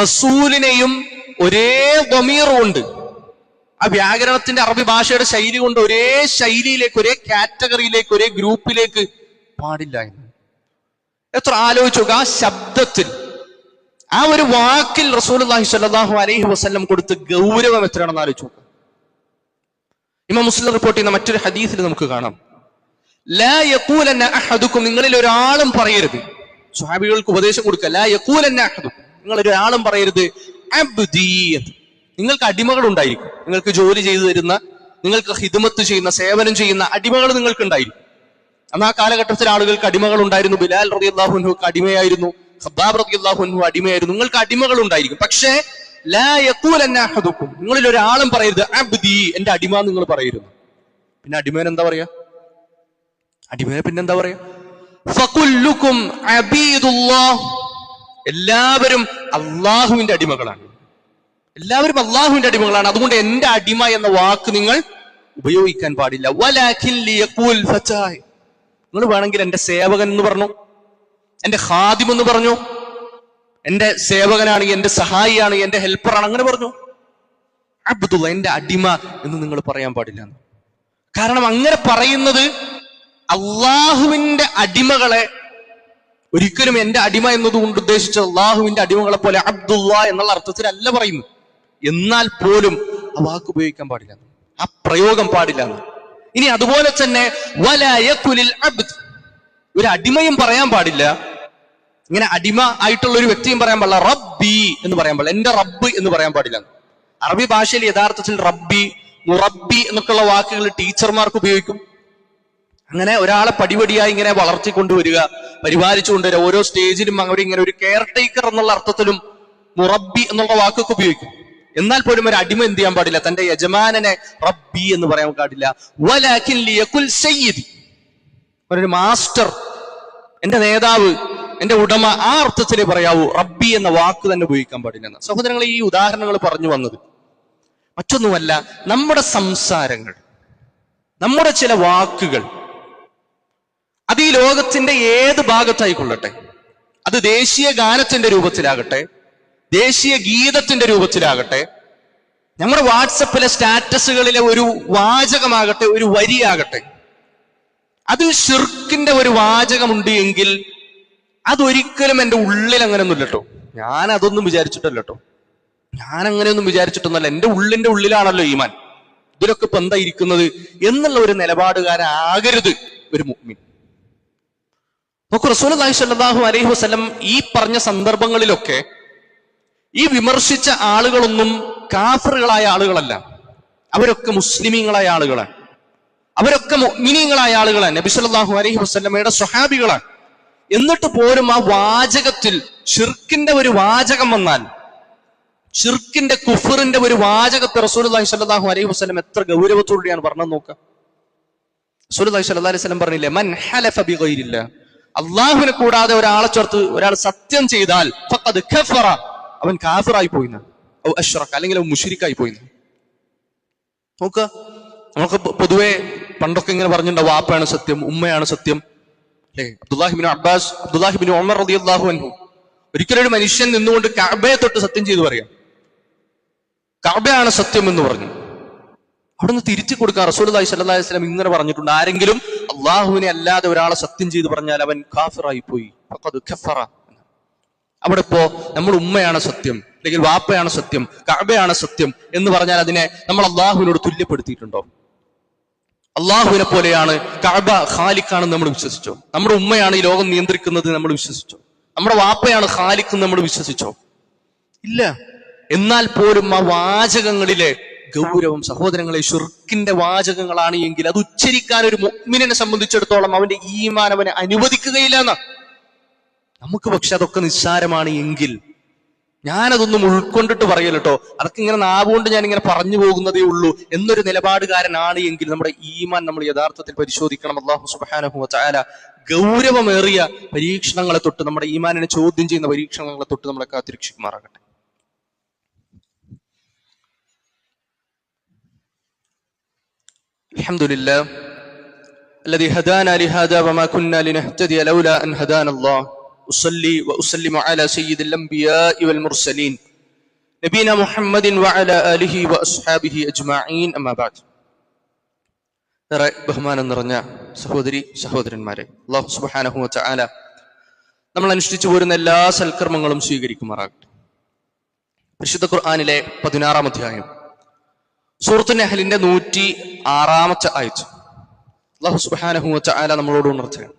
റസൂലിനെയും ഒരേ ദമീറുണ്ട്, ആ വ്യാകരണത്തിന്റെ അറബി ഭാഷയുടെ ശൈലി കൊണ്ട് ഒരേ ശൈലിയിലേക്ക്, ഒരേ കാറ്റഗറിയിലേക്ക്, ഒരേ ഗ്രൂപ്പിലേക്ക് പാടില്ല എന്ന്. എത്ര ആലോചിച്ചു നോക്കുക, ആ ശബ്ദത്തിൽ, ആ ഒരു വാക്കിൽ റസൂലുള്ളാഹി സ്വല്ലല്ലാഹു അലൈഹി വസല്ലം കൊടുത്ത ഗൗരവം എത്രയാണെന്ന് ആലോചിച്ചു നോക്കുക. ഇമാം മുസ്ലിം റിപ്പോർട്ട് ചെയ്യുന്ന മറ്റൊരു ഹദീസിൽ നമുക്ക് കാണാം, ലാ യഖൂലന്ന അഹദുക്കും, നിങ്ങളിൽ ഒരാളും പറയരുത്, സ്വഹാബികൾക്ക് ഉപദേശം കൊടുക്കുക, ലാ യഖൂലന്ന അഹദുക്കും, നിങ്ങൾ ഒരാളും പറയരുത് അബ്ദി, നിങ്ങൾക്ക് അടിമകൾ ഉണ്ടായിരിക്കും, നിങ്ങൾക്ക് ജോലി ചെയ്തു തരുന്ന, നിങ്ങൾക്ക് ഹിദ്മത്ത് ചെയ്യുന്ന, സേവനം ചെയ്യുന്ന അടിമകൾ നിങ്ങൾക്ക് ഉണ്ടായിരിക്കും. അന്ന് ആ കാലഘട്ടത്തിൽ ആളുകൾക്ക് അടിമകൾ ഉണ്ടായിരുന്നു. ബിലാൽ റളിയല്ലാഹു അൻഹുക്ക് അടിമയായിരുന്നു, ഖബ്ബാബ് റളിയല്ലാഹു അൻഹു അടിമയായിരുന്നു. നിങ്ങൾക്ക് അടിമകൾ ഉണ്ടായിരിക്കും. പക്ഷേ ലാ യഖൂലന്ന അഹദുക്കും, നിങ്ങളിൽ ഒരാളും പറയരുത് അബ്ദി, എന്റെ അടിമ നിങ്ങൾ പറയരുത്. പിന്നെ അടിമേനെ എന്താ പറയാ? അടിമേനെ പിന്നെന്താ പറയാ? ഫകുല്ലുക്കും അബീദുല്ലാഹ്, എല്ലാവരും അള്ളാഹുവിന്റെ അടിമകളാണ്. എല്ലാവരും അള്ളാഹുവിന്റെ അടിമകളാണ്. അതുകൊണ്ട് എന്റെ അടിമ എന്ന വാക്ക് നിങ്ങൾ ഉപയോഗിക്കാൻ പാടില്ല. വലാകിൻ ലിയഖൂൽ ഫതാഹ്, നിങ്ങൾ വേണമെങ്കിൽ എന്റെ സേവകൻ എന്ന് പറഞ്ഞു, എന്റെ ഖാദിം എന്ന് പറഞ്ഞു, എന്റെ സേവകനാണ്, എന്റെ സഹായിയാണ്, എന്റെ ഹെൽപ്പറാണ്, അങ്ങനെ പറഞ്ഞു. അബ്ദുള്ള, എന്റെ അടിമ എന്ന് നിങ്ങൾ പറയാൻ പാടില്ല. കാരണം അങ്ങനെ പറയുന്നത് അള്ളാഹുവിന്റെ അടിമകളെ, ഒരിക്കലും എന്റെ അടിമ എന്നതുകൊണ്ട് ഉദ്ദേശിച്ചത് അള്ളാഹുവിന്റെ അടിമകളെ പോലെ അബ്ദുള്ള എന്നുള്ള അർത്ഥത്തിലല്ല പറയുന്നു. എന്നാൽ പോലും ആ വാക്ക് ഉപയോഗിക്കാൻ പാടില്ല, ആ പ്രയോഗം പാടില്ല. ഇനി അതുപോലെ തന്നെ വലാ യഖുലിൽ അബ്ദ്, ഒരു അടിമയും പറയാൻ പാടില്ല, ഇങ്ങനെ അടിമ ആയിട്ടുള്ള ഒരു വ്യക്തിയും പറയാൻ പാടില്ല. റബ്ബി എന്ന് പറയാൻ പാടില്ല, എന്റെ റബ്ബ് എന്ന് പറയാൻ പാടില്ല. അറബി ഭാഷയിൽ യഥാർത്ഥത്തിൽ റബ്ബി, മുറബ്ബി എന്നൊക്കെയുള്ള വാക്കുകൾ ടീച്ചർമാർക്ക് ഉപയോഗിക്കും. അങ്ങനെ ഒരാളെ പടിപടിയായി ഇങ്ങനെ വളർത്തിക്കൊണ്ടുവരിക, പരിപാലിച്ചു കൊണ്ടുവരിക. ഓരോ സ്റ്റേജിലും അവരിങ്ങനെ ഒരു കെയർ ടേക്കർ എന്നുള്ള അർത്ഥത്തിലും മുറബ്ബി എന്നുള്ള വാക്കൊക്കെ ഉപയോഗിക്കും. എന്നാൽ പോലും ഒരു അടിമ എന്ത് ചെയ്യാൻ പാടില്ല, തന്റെ യജമാനനെ റബ്ബി എന്ന് പറയാൻ പാടില്ല. വലാകിൻ ലിയഖുൽ സയ്യിദി, ഒരു മാസ്റ്റർ, എന്റെ നേതാവ്, എന്റെ ഉടമ, ആ അർത്ഥത്തിലേ പറയാവൂ. റബ്ബി എന്ന വാക്ക് തന്നെ ഉപയോഗിക്കാൻ പാടില്ല. സഹോദരങ്ങളെ, ഈ ഉദാഹരണങ്ങൾ പറഞ്ഞു വന്നത് മറ്റൊന്നുമല്ല, നമ്മുടെ സംസാരങ്ങൾ, നമ്മുടെ ചില വാക്കുകൾ, അത് ഈ ലോകത്തിന്റെ ഏത് ഭാഗത്തായിക്കൊള്ളട്ടെ, അത് ദേശീയ ഗാനത്തിന്റെ രൂപത്തിലാകട്ടെ, ദേശീയ ഗീതത്തിന്റെ രൂപത്തിലാകട്ടെ, നമ്മുടെ വാട്സപ്പിലെ സ്റ്റാറ്റസുകളിലെ ഒരു വാചകമാകട്ടെ, ഒരു വരിയാകട്ടെ, അതിൽ ശിർക്കിന്റെ ഒരു വാചകമുണ്ട് എങ്കിൽ അതൊരിക്കലും എൻ്റെ ഉള്ളിൽ അങ്ങനെയൊന്നുമില്ല കേട്ടോ. ഞാൻ അതൊന്നും വിചാരിച്ചിട്ടല്ല കേട്ടോ, ഞാൻ അങ്ങനെയൊന്നും വിചാരിച്ചിട്ടൊന്നുമല്ല. എൻ്റെ ഉള്ളിന്റെ ഉള്ളിലാണല്ലോ ഈമാൻ, ഇതിലൊക്കെ ഇപ്പൊ എന്താ ഇരിക്കുന്നത് എന്നുള്ള ഒരു നിലപാടുകാരാകരുത് ഒരു മുഅ്മിൻ. നോക്കൂ, റസൂലുള്ളാഹി സ്വല്ലല്ലാഹു അലൈഹി വസല്ലം ഈ പറഞ്ഞ സന്ദർഭങ്ങളിലൊക്കെ ഈ വിമർശിച്ച ആളുകളൊന്നും കാഫിറുകളായ ആളുകളല്ല, അവരൊക്കെ മുസ്ലിമീങ്ങളായ ആളുകളാണ്, അവരൊക്കെ മുഅ്മിനീങ്ങളായ ആളുകളാണ്, നബി സല്ലല്ലാഹു അലൈഹി വസല്ലമയുടെ സ്വഹാബികളാണ്. എന്നിട്ട് പോലും ആ വാചകത്തിൽ ഷിർക്കിന്റെ ഒരു വാചകം വന്നാൽ, ഷിർക്കിന്റെ കുഫറിന്റെ ഒരു വാചകത്തെ റസൂലുള്ളാഹി സ്വല്ലല്ലാഹു അലൈഹി വസല്ലം എത്ര ഗൗരവത്തോടെയാണ് പറഞ്ഞത് നോക്കുക. റസൂലുള്ളാഹി സ്വല്ലല്ലാഹു അലൈഹി വസല്ലം പറഞ്ഞില്ലേ, മൻ ഹലഫ ബിഗൈരില്ലാഹ്, അള്ളാഹുവിനെ കൂടാതെ ഒരാളെ ചേർത്ത് ഒരാൾ സത്യം ചെയ്താൽ ഫഖദ് കഫറ, അവൻ കാഫിറായി പോയിന്ന്, ഔ അശ്റക, അല്ലെങ്കിൽ അവൻ മുശ്രിക്കായി പോയിന്ന്. നോക്കുക, നമുക്ക് പൊതുവെ പണ്ടൊക്കെ ഇങ്ങനെ പറഞ്ഞിട്ടുണ്ടോ, വാപ്പയാണ് സത്യം, ഉമ്മയാണ് സത്യം, അല്ലേ? അബ്ദുല്ലാഹിബ്നു അബ്ബാസ്, അബ്ദുല്ലാഹിബ്നു ഉമർ റളിയല്ലാഹു അൻഹു, ഒരിക്കലും ഒരു മനുഷ്യൻ നിന്നുകൊണ്ട് കഅബയെ തൊട്ട് സത്യം ചെയ്തു പറയാം, കഅബയാണ് സത്യം എന്ന് പറഞ്ഞു. അവിടുന്ന് തിരിച്ചു കൊടുക്കാൻ റസൂലുള്ളാഹി സ്വല്ലല്ലാഹു അലൈഹി വസല്ലം ഇങ്ങനെ പറഞ്ഞിട്ടുണ്ട്, ആരെങ്കിലും അള്ളാഹുവിനെ അല്ലാതെ ഒരാളെ സത്യം ചെയ്തു പറഞ്ഞാൽ അവൻ കാഫിറായി പോയി, ഫഖദ് കഫറ. അവിടെ ഇപ്പോ നമ്മൾ ഉമ്മയാണ് സത്യം, അല്ലെങ്കിൽ വാപ്പയാണ് സത്യം, കഅബയാണ് സത്യം എന്ന് പറഞ്ഞാൽ അതിനെ നമ്മൾ അള്ളാഹുവിനോട് തുല്യപ്പെടുത്തിയിട്ടുണ്ടോ? അള്ളാഹുവിനെ പോലെയാണ് കഅബ ഖാലിഖാണെന്ന് നമ്മൾ വിശ്വസിച്ചോ? നമ്മുടെ ഉമ്മയാണ് ഈ ലോകം നിയന്ത്രിക്കുന്നത് നമ്മൾ വിശ്വസിച്ചോ? നമ്മുടെ വാപ്പയാണ് ഖാലിഖ് എന്ന് നമ്മൾ വിശ്വസിച്ചോ? ഇല്ല. എന്നാൽ പോലും ആ വാചകങ്ങളിലെ ഗൗരവം, സഹോദരങ്ങളെ, ശിർക്കിന്റെ വാചകങ്ങളാണ് എങ്കിൽ അത് ഉച്ചരിക്കാൻ ഒരു മുഅ്മിനെ സംബന്ധിച്ചിടത്തോളം അവന്റെ ഈമാൻ അവനെ അനുവദിക്കുകയില്ല എന്ന്. നമുക്ക് പക്ഷെ അതൊക്കെ നിസ്സാരമാണ് എങ്കിൽ, ഞാനതൊന്നും ഉൾക്കൊണ്ടിട്ട് പറയല്ലോ, അതൊക്കെ ഇങ്ങനെ നാവുകൊണ്ട് ഞാൻ ഇങ്ങനെ പറഞ്ഞു പോകുന്നതേ ഉള്ളൂ എന്നൊരു നിലപാടുകാരനാണ് എങ്കിൽ നമ്മുടെ ഈമാൻ നമ്മൾ യഥാർത്ഥത്തിൽ പരിശോധിക്കണം. അല്ലാഹു സുബ്ഹാനഹു വ തആല ഗൗരവമേറിയ പരീക്ഷണങ്ങളെ തൊട്ട്, നമ്മുടെ ഈമാനിനെ ചോദ്യം ചെയ്യുന്ന പരീക്ഷണങ്ങളെ തൊട്ട് നമ്മളെ കാത്തിരക്ഷിക്കുമാറാകട്ടെ. അൽഹംദുലില്ലാഹ് الذي هدانا لهذا وما كنا لنهتدي لولا أن هدانا الله. أصلي وأسلم على سيد الأنبياء والمرسلين نبينا محمد وعلى آله وأصحابه أجمعين. أما بعد. ബഹുമാനം നിറഞ്ഞ സഹോദരി സഹോദരന്മാരെ, അല്ലാഹു സുബ്ഹാനഹു വ തആല നമ്മൾ അനുഷ്ഠിച്ചു പോരുന്ന എല്ലാ സൽക്കർമ്മങ്ങളും സ്വീകരിക്കുമാറാകട്ടെ. പരിശുദ്ധ ഖുർആനിലെ 16-ാം അധ്യായം സൂറത്തുൻ നഹ്ലിന്റെ 106-ാമത്തെ ആയത്ത് അല്ലാഹു സുബ്ഹാനഹു വ തആല നമ്മളോട് ഉണർത്തുകയാണ്,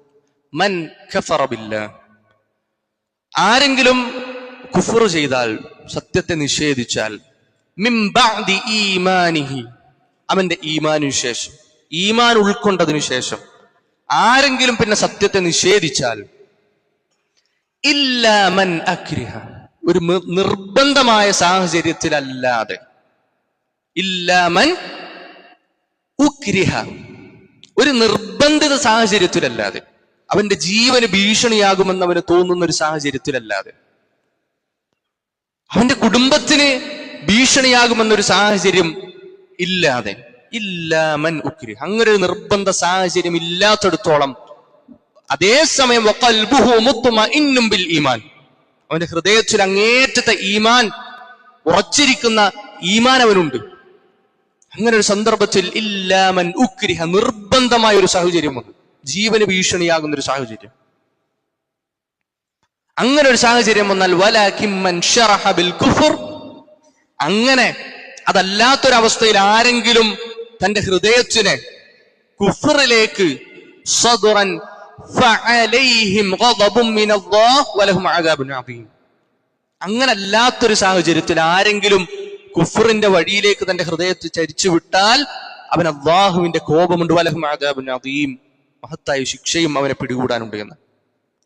മൻ കഫറ ബില്ലാഹ്, ആരെങ്കിലും കുഫർ ചെയ്താൽ, സത്യത്തെ നിഷേധിച്ചാൽ, മിൻ ബഅദി ഈമാനിഹി, അവന്റെ ഈമാനിനു ശേഷം, ഈമാൻ ഉൾക്കൊണ്ടതിനു ശേഷം ആരെങ്കിലും പിന്നെ സത്യത്തെ നിഷേധിച്ചാൽ, ഇല്ലാ മൻ അക്രിഹ, ഒരു നിർബന്ധമായ സാഹചര്യത്തിലല്ലാതെ, ഇല്ലാ മൻ ഉക്രിഹ, ഒരു നിർബന്ധിത സാഹചര്യത്തിലല്ലാതെ, അവന്റെ ജീവന് ഭീഷണിയാകുമെന്ന് അവന് തോന്നുന്ന ഒരു സാഹചര്യത്തിലല്ലാതെ, അവന്റെ കുടുംബത്തിന് ഭീഷണിയാകുമെന്നൊരു സാഹചര്യം ഇല്ലാതെ, ഇല്ലാമൻ ഉക്രി, അങ്ങനെ ഒരു നിർബന്ധ സാഹചര്യം ഇല്ലാത്തടത്തോളം, അതേസമയം വഖൽബുഹു മുത്മഇന്നും ബിൽ ഈമാൻ, അവന്റെ ഹൃദയത്തിൽ അങ്ങേറ്റത്തെ ഈമാൻ ഉറച്ചിരിക്കുന്ന ഈമാൻ അവനുണ്ട്. അങ്ങനെ ഒരു സന്ദർഭത്തിൽ ഇല്ലാമൻ ഉക്രിഹ, നിർബന്ധമായ ഒരു സാഹചര്യമാണ്, ജീവന് ഭീഷണിയാകുന്ന ഒരു സാഹചര്യം. അങ്ങനെ ഒരു സാഹചര്യം വന്നാൽ വലാകിമ്മൻ ശറഹ ബിൽ കുഫർ, അങ്ങനെ അതല്ലാത്തൊരവസ്ഥയിൽ ആരെങ്കിലും തന്റെ ഹൃദയത്തിനെ കുഫറിലേക്ക് സദറൻ ഫഅലൈഹിം ഗളബും മിനല്ലാഹ് വലഹും അദാബുൻ അദീം, അങ്ങനെ അല്ലാത്തൊരു സാഹചര്യത്തിൽ ആരെങ്കിലും കുഫറിന്റെ വഴിയിലേക്ക് തന്റെ ഹൃദയത്തെ ചരിച്ചു വിട്ടാൽ അവൻ അല്ലാഹുവിന്റെ കോപമുണ്ട്, വലഹും അദാബുൻ അദീം, മഹത്തായ ശിക്ഷയും അവനെ പിടികൂടാനുണ്ട് എന്ന്.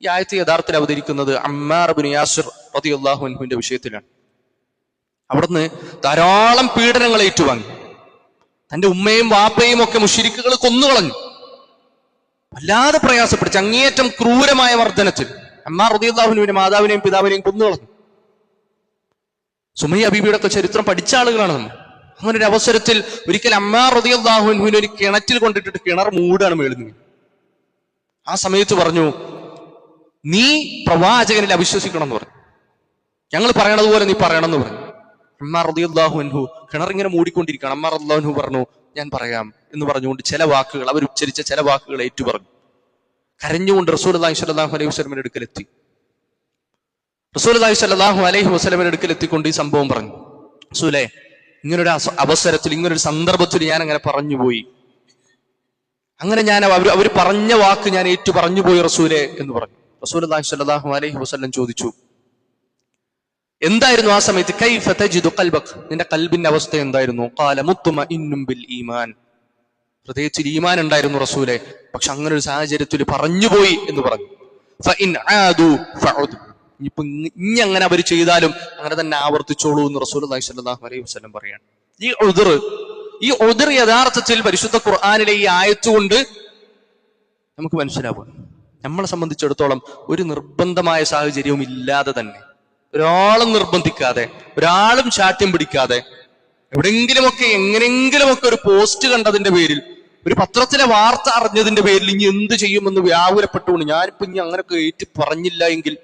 ഈ ആയത്ത് യഥാർത്ഥത്തിൽ അവതരിക്കുന്നത് അമ്മാർ ഇബ്നു യാസിർ റളിയല്ലാഹു അൻഹുവിന്റെ വിഷയത്തിലാണ്. അവിടുന്ന് ധാരാളം പീഡനങ്ങൾ ഏറ്റുവാങ്ങി. തന്റെ ഉമ്മയും വാപ്പയും ഒക്കെ മുശ്രിക്കുകൾ കൊന്നുകളഞ്ഞു. വല്ലാതെ പ്രയാസപ്പെടുത്തി, അങ്ങേയറ്റം ക്രൂരമായ മർദ്ദനത്തിൽ അമ്മാർ റളിയല്ലാഹു അൻഹുവിന്റെ മാതാവിനെയും പിതാവിനെയും കൊന്നുകളഞ്ഞു. സുമയ്യ ബീബിയുടെ ഒക്കെ ചരിത്രം പഠിച്ച ആളുകളാണ് നമ്മൾ. അങ്ങനെ ഒരു അവസരത്തിൽ ഒരിക്കൽ അമ്മാർ റളിയല്ലാഹു അൻഹുവിനെ ഒരു കിണറ്റിൽ കൊണ്ടിട്ടിട്ട് കിണർ മൂടാണ് മേളുന്നത്. ആ സമയത്ത് പറഞ്ഞു, നീ പ്രവാചകനിൽ അവിശ്വസിക്കണം എന്ന് പറഞ്ഞു, ഞങ്ങൾ പറയണതുപോലെ നീ പറയണം എന്ന് പറഞ്ഞു. അമ്മാർ റളിയല്ലാഹു അൻഹു കിണറിങ്ങനെ മൂടിക്കൊണ്ടിരിക്കുകയാണ്. അമ്മാർ റളിയല്ലാഹു അൻഹു പറഞ്ഞു, ഞാൻ പറയാം എന്ന് പറഞ്ഞുകൊണ്ട് ചില വാക്കുകൾ, അവർ ഉച്ചരിച്ച ചില വാക്കുകൾ ഏറ്റു പറഞ്ഞു. കരഞ്ഞുകൊണ്ട് റസൂലുള്ളാഹി സ്വല്ലല്ലാഹു അലൈഹി വസല്ലമയുടെ അടുക്കലെത്തി. റസൂലുള്ളാഹി സ്വല്ലല്ലാഹു അലൈഹി വസല്ലമയുടെ അടുക്കലെത്തിക്കൊണ്ട് ഈ സംഭവം പറഞ്ഞു. റസൂലേ, ഇങ്ങനൊരു അവസരത്തിൽ, ഇങ്ങനൊരു സന്ദർഭത്തിൽ ഞാൻ അങ്ങനെ പറഞ്ഞുപോയി, അങ്ങനെ ഞാൻ അവർ പറഞ്ഞ വാക്ക് ഞാൻ ഏറ്റു പറഞ്ഞുപോയി റസൂലേ എന്ന് പറഞ്ഞു. റസൂലുള്ളാഹി സ്വല്ലല്ലാഹു അലൈഹി വസല്ലം ചോദിച്ചു, എന്തായിരുന്നു ആ സമയത്ത്? കൈഫ തജിദു ഖൽബക, നിന്റെ ഖൽബിന്റെ അവസ്ഥ എന്തായിരുന്നു? ഖാല മുത്മഇന്നും ബിൽ ഈമാൻ, ഹൃദയത്തിൽ ഈമാൻ ഉണ്ടായിരുന്നു റസൂലേ, പക്ഷെ അങ്ങനെ ഒരു സാഹചര്യത്തിൽ പറഞ്ഞുപോയി എന്ന് പറഞ്ഞു. ഫഇൻ ആദു ഫഉദ്, ഇനി അങ്ങനെ അവർ ചെയ്താലും അങ്ങനെ തന്നെ ആവർത്തിച്ചോളൂ എന്ന് റസൂലുള്ളാഹി സ്വല്ലല്ലാഹു അലൈഹി വസല്ലം പറയാണ്. ഈ ഉദ്ർ യഥാർത്ഥത്തിൽ പരിശുദ്ധ ഖുർആനിലെ ഈ ആയത്ത് കൊണ്ട് നമുക്ക് മനസ്സിലാവും. നമ്മളെ സംബന്ധിച്ചിടത്തോളം ഒരു നിർബന്ധമായ സാഹചര്യവും ഇല്ലാതെ തന്നെ, ഒരാളും നിർബന്ധിക്കാതെ, ഒരാളും ശാഠ്യം പിടിക്കാതെ, എവിടെങ്കിലുമൊക്കെ എങ്ങനെങ്കിലുമൊക്കെ ഒരു പോസ്റ്റ് കണ്ടതിന്റെ പേരിൽ, ഒരു പത്രത്തിലെ വാർത്ത അറിഞ്ഞതിന്റെ പേരിൽ ഇനി എന്ത് ചെയ്യുമെന്ന് വ്യാകുലപ്പെട്ടുകൊണ്ട് ഞാനിപ്പോ ഇനി അങ്ങനെയൊക്കെ ഏറ്റു പറഞ്ഞില്ല എങ്കിൽ,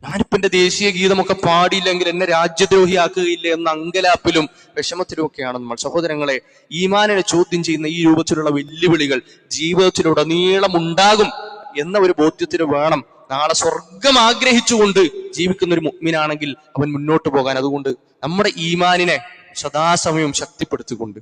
ഞാനിപ്പോ എന്റെ ദേശീയ ഗീതമൊക്കെ പാടിയില്ലെങ്കിൽ എന്നെ രാജ്യദ്രോഹിയാക്കുകയില്ല എന്ന അങ്കലാപ്പിലും വിഷമത്തിലും ഒക്കെയാണ് നമ്മൾ. സഹോദരങ്ങളെ, ഈമാനിനെ ചോദ്യം ചെയ്യുന്ന ഈ രൂപത്തിലുള്ള വെല്ലുവിളികൾ ജീവിതത്തിലുടനീളം ഉണ്ടാകും എന്ന ഒരു ബോധ്യത്തിന് വേണം നാളെ സ്വർഗം ആഗ്രഹിച്ചുകൊണ്ട് ജീവിക്കുന്ന ഒരു മുഅ്മിനാണെങ്കിൽ അവൻ മുന്നോട്ട് പോകാൻ. അതുകൊണ്ട് നമ്മുടെ ഈമാനിനെ സദാസമയം ശക്തിപ്പെടുത്തിക്കൊണ്ട്,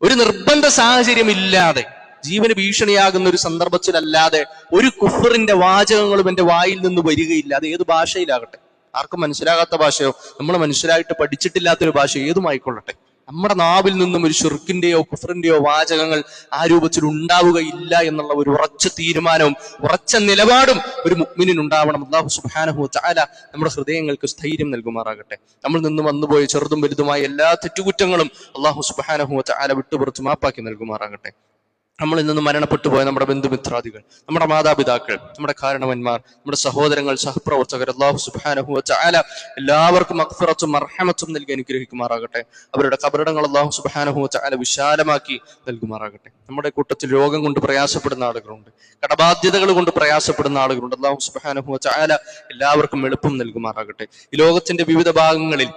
ഒരു നിർബന്ധ സാഹചര്യം ഇല്ലാതെ, ജീവന് ഭീഷണിയാകുന്ന ഒരു സന്ദർഭത്തിലല്ലാതെ ഒരു കുഫറിന്റെ വാചകങ്ങളും എന്റെ വായിൽ നിന്ന് വരികയില്ല. അത് ഏത് ഭാഷയിലാകട്ടെ, ആർക്കും മനസ്സിലാകാത്ത ഭാഷയോ നമ്മൾ മനസ്സിലായിട്ട് പഠിച്ചിട്ടില്ലാത്തൊരു ഭാഷ ഏതുമായിക്കൊള്ളട്ടെ, നമ്മുടെ നാവിൽ നിന്നും ഒരു ശിർക്കിന്റെയോ കുഫറിന്റെയോ വാചകങ്ങൾ ആ രൂപത്തിൽ ഉണ്ടാവുകയില്ല എന്നുള്ള ഒരു ഉറച്ച തീരുമാനവും ഉറച്ച നിലപാടും ഒരു മുഅ്മിനിന് ഉണ്ടാവണം. അല്ലാഹു സുബ്ഹാനഹു വ തആല നമ്മുടെ ഹൃദയങ്ങൾക്ക് സ്ഥൈര്യം നൽകുമാറാകട്ടെ. നമ്മൾ നിന്ന് വന്നുപോയ ചെറുതും വലുതുമായ എല്ലാ തെറ്റുകുറ്റങ്ങളും അല്ലാഹു സുബ്ഹാനഹു വ തആല വിട്ടുപുറത്ത് മാപ്പാക്കി നൽകുമാറാകട്ടെ. നമ്മളിൽ നിന്ന് മരണപ്പെട്ടു പോയ നമ്മുടെ ബന്ധുമിത്രാദികൾ, നമ്മുടെ മാതാപിതാക്കൾ, നമ്മുടെ കാരണവന്മാർ, നമ്മുടെ സഹോദരങ്ങൾ, സഹപ്രവർത്തകർ, അല്ലാഹു സുബ്ഹാനഹു വ തആല എല്ലാവർക്കും മഗ്ഫിറത്തും മർഹമത്തും നൽകി അനുഗ്രഹിക്കുമാറാകട്ടെ. അവരുടെ ഖബറിടങ്ങൾ അല്ലാഹു സുബ്ഹാനഹു വ തആല വിശാലമാക്കി നൽകുമാറാകട്ടെ. നമ്മുടെ കൂട്ടത്തിൽ രോഗം കൊണ്ട് പ്രയാസപ്പെടുന്ന ആളുകളുണ്ട്, കടബാധ്യതകൾ കൊണ്ട് പ്രയാസപ്പെടുന്ന ആളുകളുണ്ട്. അല്ലാഹു സുബ്ഹാനഹു വ തആല എല്ലാവർക്കും എളുപ്പം നൽകുമാറാകട്ടെ. ഈ ലോകത്തിന്റെ വിവിധ ഭാഗങ്ങളിൽ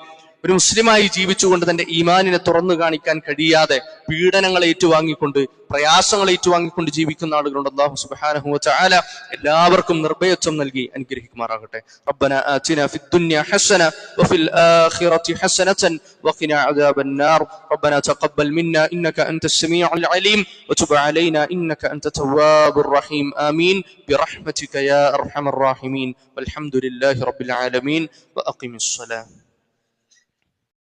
ഒരു മുസ്ലിമായി ജീവിച്ചുകൊണ്ട് തന്റെ ഈമാനിനെ തുറന്നു കാണിക്കാൻ കഴിയാതെ പീഡനങ്ങൾ ഏറ്റുവാങ്ങിക്കൊണ്ട്, പ്രയാസങ്ങൾ ഏറ്റുവാങ്ങിക്കൊണ്ട് ജീവിക്കുന്ന ആളുകളുണ്ട്. അല്ലാഹു സുബ്ഹാനഹു വ തആല എല്ലാവർക്കും നിർഭയത്വം നൽകി അനുഗ്രഹിക്കുമാറാകട്ടെ. റബ്ബന ആതിനാ ഫിദ്ദുനിയ ഹസന വഫിൽ ആഖിറതി ഹസനതൻ വഖിനാ അദാബന്നാർ. റബ്ബന തഖബ്ബൽ മിന്നാ ഇന്നക അൻതസ് സമീഉൽ അലീം വതുബ് അലൈനാ ഇന്നക അൻത തവ്വാബുർ റഹീം. ആമീൻ ബിറഹ്മതിക യാ അർഹമർ റഹീമീൻ. വൽഹംദുലില്ലാഹി റബ്ബിൽ ആലമീൻ. വഅഖിമിസ് സ്വലാ.